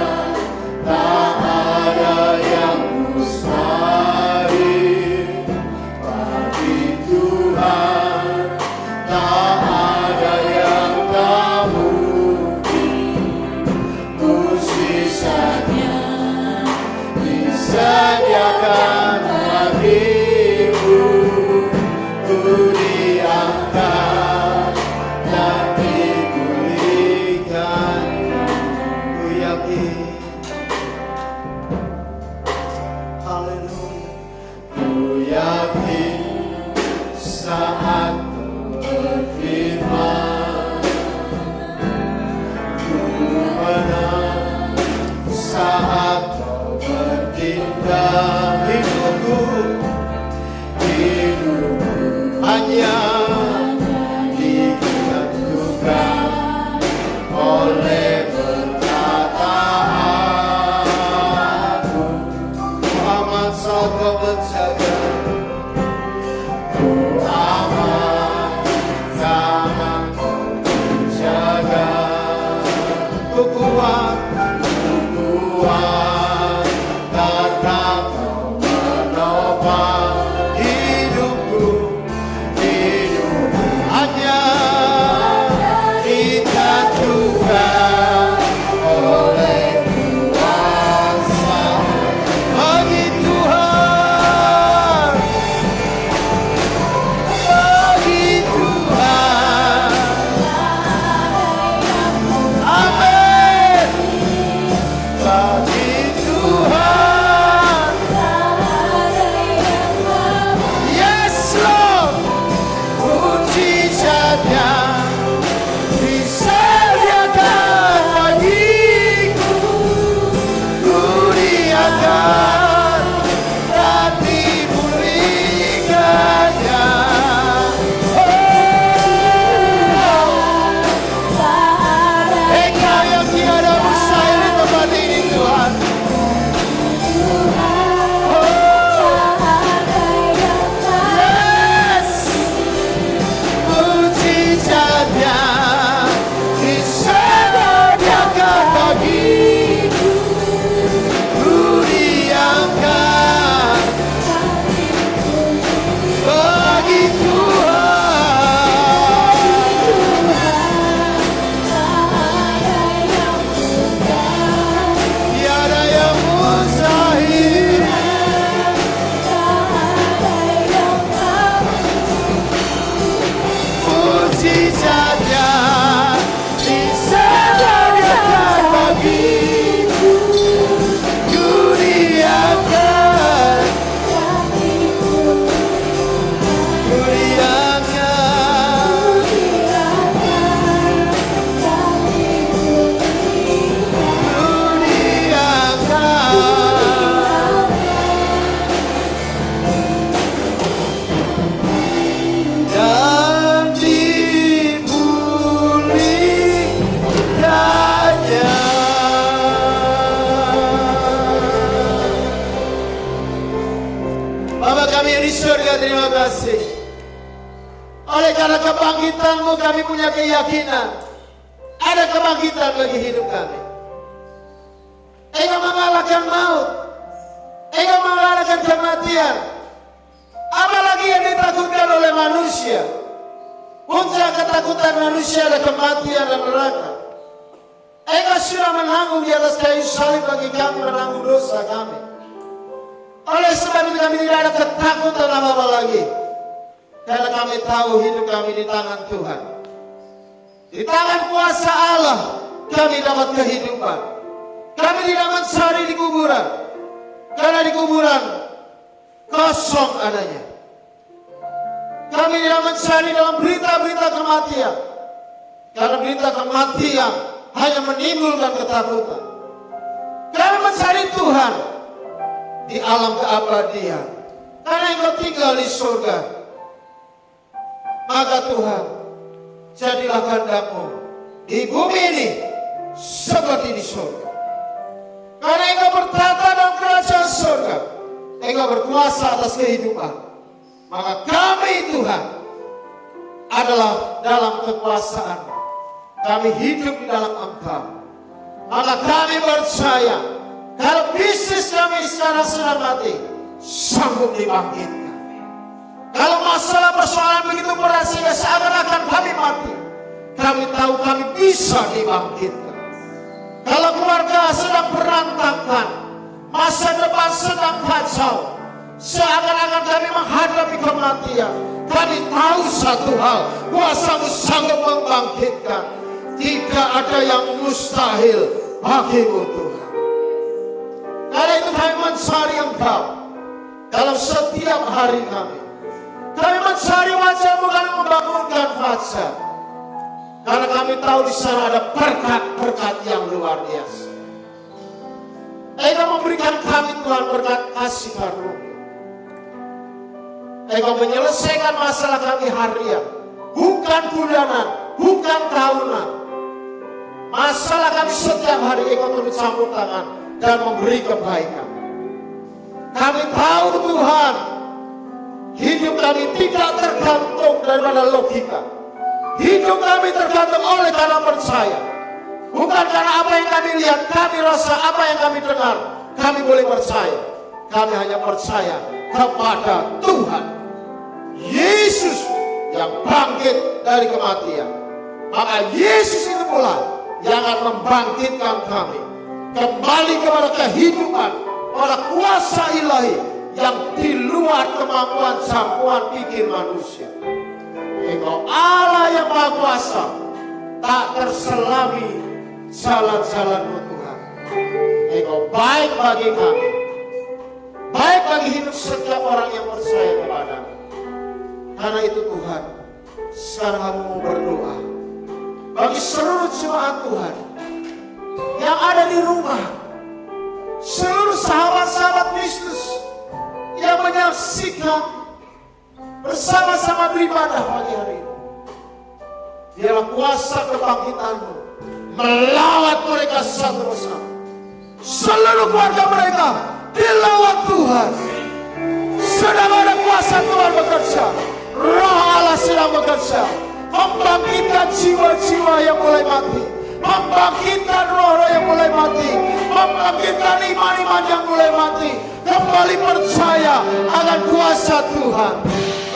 tak ada yang mustahil. Bagi Tuhan tak ada yang tak mungkin. Mujizatnya Kau bertindak hidupku hanya ditentukan oleh perkataanmu. Muhammad kau menjaga, Muhammad sama menjaga. Ku kuat karena kau menopang hidupku hanya ditentukan oleh kuasa bagi Tuhan, bagi Tuhan. Amin. Bagi Tuhan. Yes Lord. Mujizatnya disediakan bagiku, ku riakan dan dipulihkannya. Engkau yang tiada mustahil di tempat ini Tuhan. Yes. Mujizatnya disediakan bagiku, ku riakan bagi Tuhan. Tiada yang mustahil. Mujizatnya disediakan bagiku, ku riakan, ku riakan, ku riakan. Dan dipulihkannya. Bapa kami yang di surga, terima kasih. Oleh karena kebangkitan-Mu kami punya keyakinan ada kebangkitan bagi hidup kami. Engkau mengalahkan maut, Engkau mengalahkan kematian. Apalagi yang ditakutkan oleh manusia. Puncak ketakutan manusia adalah kematian dan neraka. Engkau sudah menanggung di atas kayu salib bagi kami, menanggung dosa kami. Oleh sebab itu kami tidak ada ketakutan apa-apa lagi. Karena kami tahu hidup kami di tangan Tuhan. Di tangan kuasa Allah kami dapat kehidupan. Kami tidak mencari di kuburan. Karena di kuburan kosong adanya. Kami tidak mencari dalam berita-berita kematian. Karena berita kematian hanya menimbulkan ketakutan. Kami mencari Tuhan di alam keabadian. Karena Engkau tinggal di surga. Maka Tuhan, jadilah kehendak-Mu di bumi ini seperti di surga. Karena Engkau bertata dalam kerajaan surga, Engkau berkuasa atas kehidupan. Maka kami Tuhan adalah dalam kekuasaan. Kami hidup di dalam Engkau. Maka kami percaya kalau bisnis kami sekarang sedang mati, sanggup dibangkitkan. Kalau masalah persoalan begitu berat sehingga seakan-akan kami mati, kami tahu kami bisa dibangkitkan. Kalau keluarga sedang berantakan, masa depan sedang kacau, seakan-akan kami menghadapi kematian, kami tahu satu hal, kuasa-Mu sanggup membangkitkan. Tidak ada yang mustahil bagi-Mu Tuhan. Karena itu kami mencari Engkau dalam setiap hari kami. Kami mencari wajah-Mu, kami membangunkan fajar. Karena kami tahu di sana ada berkat-berkat yang luar biasa. Engkau memberikan kami Tuhan berkat kasih karunia. Engkau menyelesaikan masalah kami harian, bukan bulanan, bukan tahunan. Masalah kami setiap hari Engkau turut campur tangan dan memberi kebaikan. Kami tahu Tuhan, hidup kami tidak tergantung daripada logika. Hidup kami tergantung oleh karena percaya. Bukan karena apa yang kami lihat, kami rasa, apa yang kami dengar. Kami boleh percaya. Kami hanya percaya kepada Tuhan Yesus yang bangkit dari kematian. Maka Yesus itu pula yang akan membangkitkan kami kembali kepada kehidupan, pada kuasa ilahi yang di luar kemampuan jangkauan pikir manusia. Engkau Allah yang Maha Kuasa, tak terselami jalan-jalan-Mu Tuhan. Engkau baik bagi kami, baik bagi hidup setiap orang yang percaya kepada-Mu. Karena itu Tuhan, sekarang kami mau berdoa bagi seluruh jemaat Tuhan yang ada di rumah, seluruh sahabat-sahabat Kristus yang menyaksikan bersama-sama beribadah pagi hari ini. Biarlah kuasa kebangkitan-Mu melawat mereka satu persatu. Seluruh keluarga mereka dilawat Tuhan. Sedang ada kuasa Tuhan bekerja. Roh Allah sedang bekerja, membangkitkan jiwa-jiwa yang mulai mati, membangkitkan roh-roh yang mulai mati, membangkitkan iman-iman yang mulai mati. Kembali percaya akan kuasa Tuhan,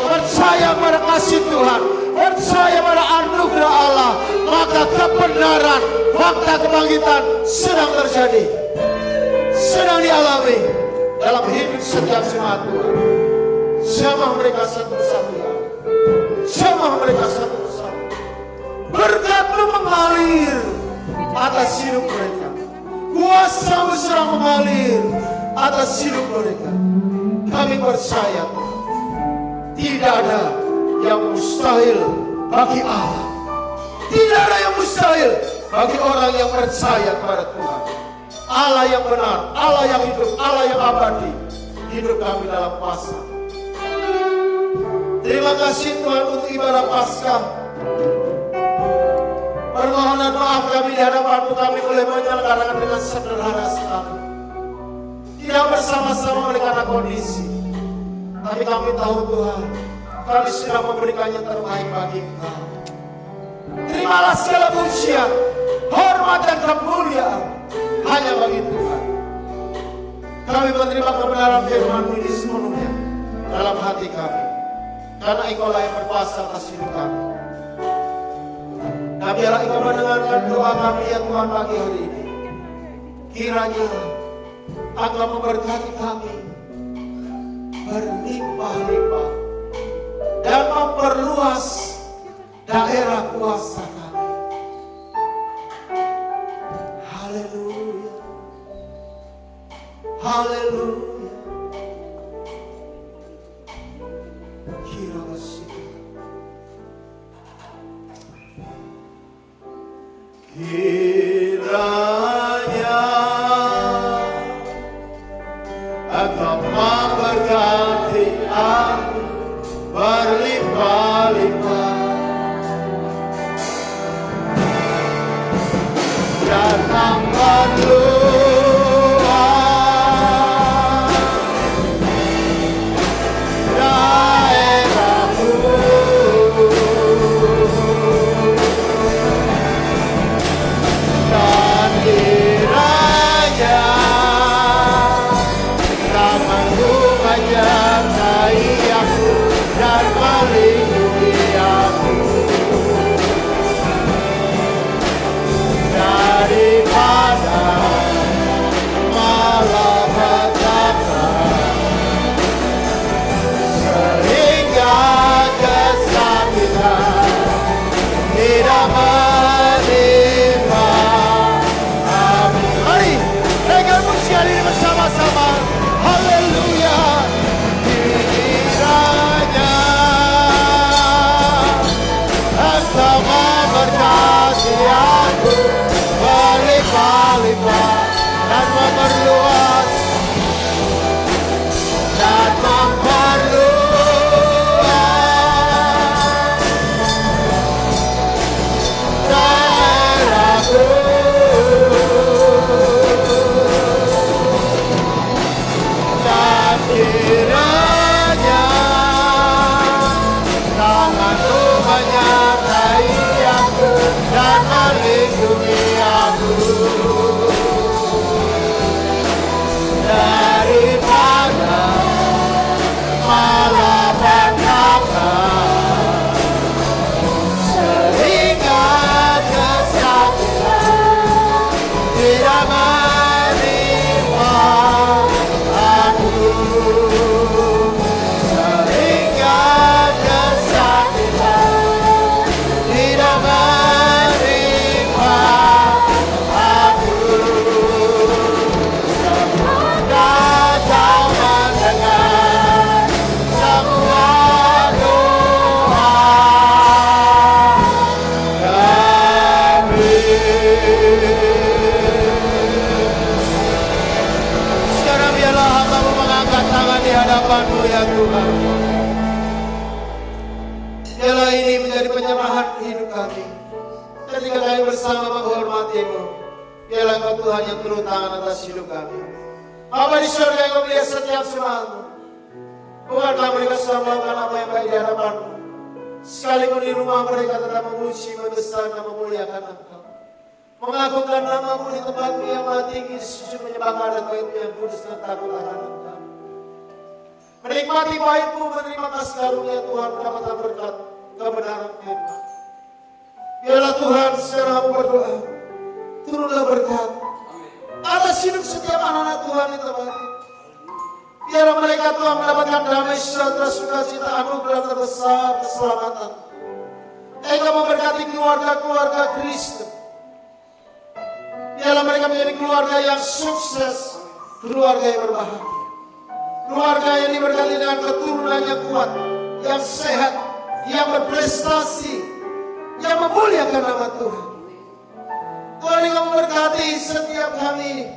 percaya pada kasih Tuhan, percaya pada anugerah Allah. Maka kebenaran, fakta kebangkitan sedang terjadi, sedang dialami dalam hidup setiap jemaat Tuhan. Jamah mereka satu persatu ya, jamah mereka satu persatu. Berkat-Mu mengalir atas hidup mereka, kuasa-Mu sedang mengalir atas hidup mereka. Kami percaya tidak ada yang mustahil bagi Allah. Tidak ada yang mustahil bagi orang yang percaya kepada Tuhan. Allah yang benar, Allah yang hidup, Allah yang abadi. Hidup kami dalam kuasa. Terima kasih Tuhan untuk ibadah Paskah. Permohonan maaf kami di hadapan-Mu, kami boleh menyelenggarakan dengan sederhana sekali. Tidak bersama-sama oleh karena kondisi. Tapi kami tahu Tuhan, kami sudah memberikan yang terbaik bagi Engkau. Terimalah segala pujian, hormat dan kemuliaan hanya bagi Tuhan. Kami menerima kebenaran firman-Mu ini sepenuhnya dalam hati kami. Karena Engkau-lah yang berkuasa atas hidup kami. Nah, biarlah Engkau mendengarkan doa kami ya Tuhan pagi hari ini. Kiranya Engkau memberkati kami berlimpah-limpah dan memperluas daerah kuasa kami. Haleluya, haleluya. Kiranya Engkau memberkati aku berlimpah-limpah dan berluas kiranya tangan Tuhan nyertai aku dan melindungi aku daripada malapetaka sehingga kesakitan tidak menimpa aku sehingga kesakitan tidak menimpa aku. Semoga kau mendengar semua doa kami. Sekarang biarlah hamba-Mu mengangkat tangan di hadapan-Mu ya Tuhan. Biarlah ini menjadi penyerahan hidup kami. Ketika kami bersama menghormati-Mu, biarlah Engkau Tuhan yang turun tangan atas hidup kami. Bapa di surga yang Kau melihat setiap semalam. Bukankah mereka sudah melakukan apa yang baik di hadapan-Mu? Sekalipun di rumah mereka tetap memuji, membesar dan memuliakan Engkau. Mengagungkan nama-Mu di tempat-Mu yang maha tinggi, sujud menyembah kepada Bait-Mu yang kudus dan takut akan Engkau. Menikmati Bait-Mu, menerima kasih karunia Tuhan, mendapatkan berkat kebenaran firman. Biarlah Tuhan sekarang Aku berdoa, turunlah berkat atas hidup setiap anak-anak Tuhan di tempat ini. Biarlah mereka Tuhan mendapatkan damai, sejahtera, sukacita, anugerah terbesar, keselamatan. Engkau memberkati keluarga-keluarga Kristen. Biarlah mereka menjadi keluarga yang sukses, keluarga yang berbahagia, keluarga yang diberkati dengan keturunan yang kuat, yang sehat, yang berprestasi, yang memuliakan nama Tuhan. Tuhan Engkau memberkati setiap kami,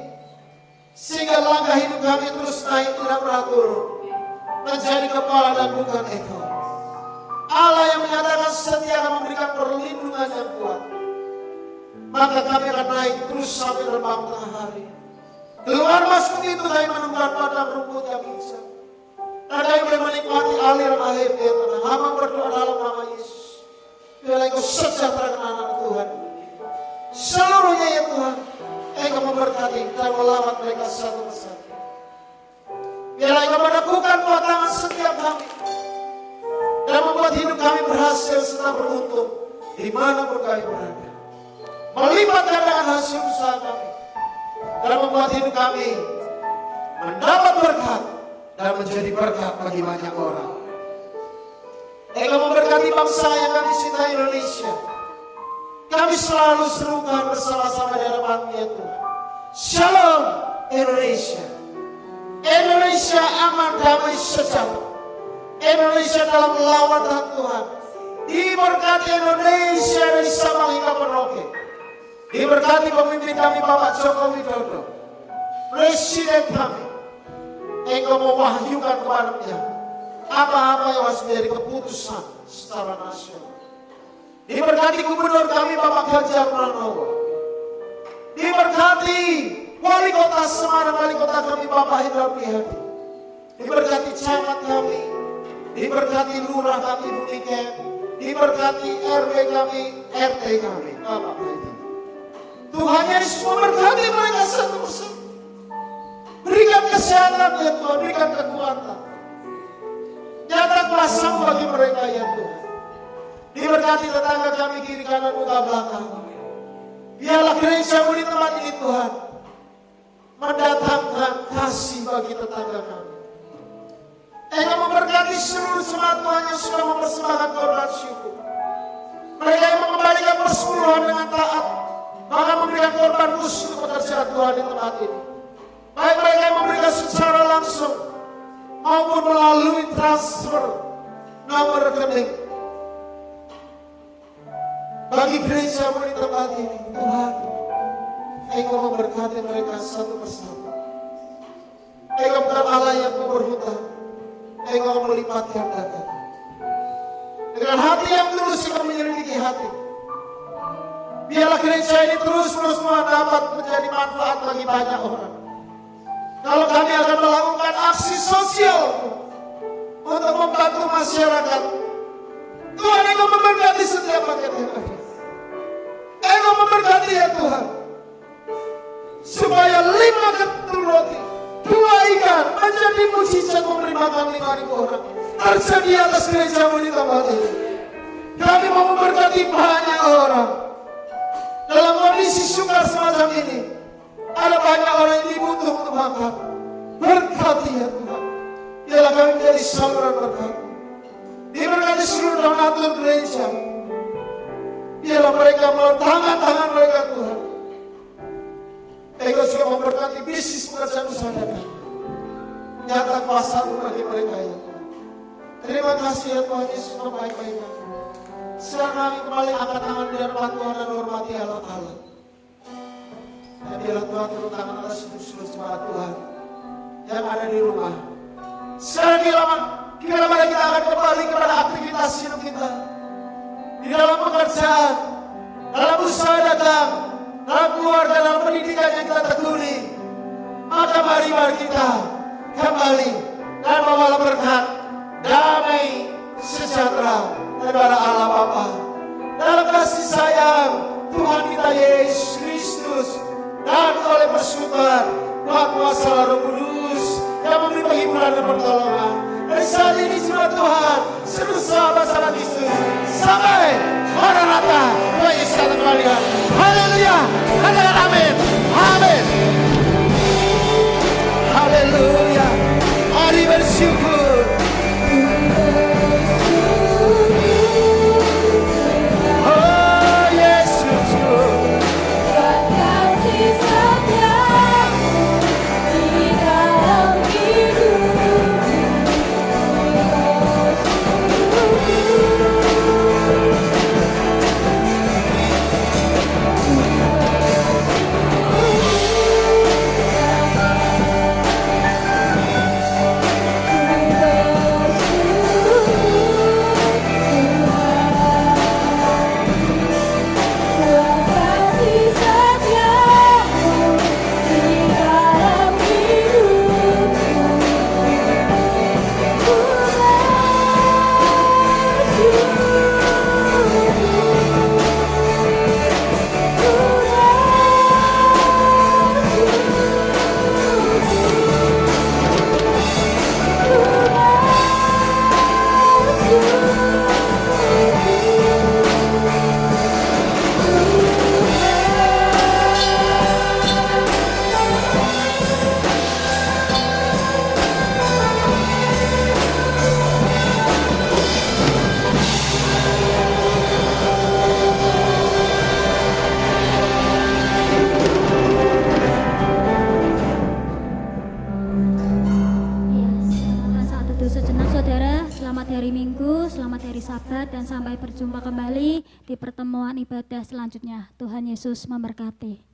sehingga langkah hidup kami terus naik, tidak pernah turun, menjadi kepala dan bukan ekor. Allah yang menyatakan setia akan memberikan perlindungan yang kuat. Maka kami akan naik terus sampai terbang tengah hari. Keluar masuk pintu kami menemukan padang rumput yang hijau. Dan kami boleh menikmati aliran air yang tenang. Hamba berdoa dalam nama Yesus. Biarlah Engkau sejahterakan anak Tuhan. Seluruhnya ya Tuhan. Engkau memberkati dan melamat mereka satu persatu. Biarlah Engkau meneguhkan buat tangan setiap kami. Dan membuat hidup kami berhasil serta beruntung dimanapun kami berada. Melipat gandakan hasil usaha kami. Dan membuat hidup kami mendapat berkat dan menjadi berkat bagi banyak orang. Engkau memberkati bangsa yang kami cintai, Indonesia. Kami selalu serukan bersama-sama di hadapan-Mu ya Tuhan. Shalom Indonesia. Indonesia aman, damai, sejahtera. Indonesia dalam lawatan Tuhan. Diberkati Indonesia dari Sabang hingga Merauke. Diberkati pemimpin kami Bapak Joko Widodo, Presiden kami. Engkau mewahyukan kepada-Nya apa-apa yang harus menjadi keputusan secara nasional. Diberkati Gubernur kami Bapak Ganjar Pranowo. Diberkati Wali Kota Semarang, Wali Kota kami Bapak Hendra Prihadi. Diberkati camat kami. Diberkati lurah kami Bu Niken. Diberkati RW kami, RT kami Bapak Haji. Tuhan Yesus memberkati mereka satu persatu. Berikan kesehatan ya Tuhan, berikan kekuatan. Nyata kuasa bagi mereka ya Tuhan. Diberkati tetangga kami kiri kanan muka belakang. Biarlah gereja-Mu di tempat ini Tuhan mendatangkan kasih bagi tetangga kami. Engkau memberkati seluruh jemaat Tuhan yang sudah mempersembahkan korban syukur. Mereka yang mengembalikan persepuluhan dengan taat, bahkan memberikan korban khusus untuk pekerjaan Tuhan di tempat ini. Baik mereka yang memberikan secara langsung maupun melalui transfer nomor rekening. Bagi gereja-Mu di tempat ini, Tuhan, Engkau memberkati mereka satu persatu. Engkau bukan Allah yang berhutang, Engkau melipat gandakan. Dengan hati yang tulus Engkau menyelidiki hati. Biarlah gereja ini terus-menerus dapat menjadi manfaat bagi banyak orang. Kalau kami akan melakukan aksi sosial untuk membantu masyarakat. Tuhan, Engkau memberkati setiap paket yang ada. Engkau memberkati ya Tuhan, supaya 5 ketul roti, 2 ikan menjadi mujizat memberi makan 5.000 orang terjadi atas gereja-Mu di tempat ini. Kami mau memberkati banyak orang dalam kondisi sukar semacam ini. Ada banyak orang yang dibutuh untuk makan. Berkati ya Tuhan, biarlah kami menjadi saluran berkat. Diberkati seluruh donatur gereja. Biarlah mereka melalui tangan-tangan mereka Tuhan. Engkau juga memberkati bisnis pekerjaan usaha dagang. Nyata kuasa-Mu bagi mereka ya Tuhan. Terima kasih ya Tuhan Yesus untuk baik-baiknya. Sekarang kami kembali angkat tangan di hadapan Tuhan dan hormati Allah. Dan biarlah Tuhan turun tangan atas seluruh jemaat Tuhan yang ada di rumah. Sekarang kita akan kembali kepada aktivitas hidup kita. Di dalam pekerjaan, dalam usaha dagang, dalam keluarga, dalam pendidikan yang kita tekuni. Maka mari kita kembali dan membawa berkat, damai, sejahtera daripada Allah Bapa. Dalam kasih sayang Tuhan kita Yesus Kristus dan oleh persekutuan Tuhan kuasa Roh Kudus yang memberi penghiburan dan pertolongan. Dari saat ini jemaat Tuhan seluruh sahabat-sahabat Yesus sampai Maranatha, Tuhan Yesus datang kembali. Haleluya, katakan amin, amin. Haleluya, mari bersyukur. Dan sampai berjumpa kembali di pertemuan ibadah selanjutnya. Tuhan Yesus memberkati.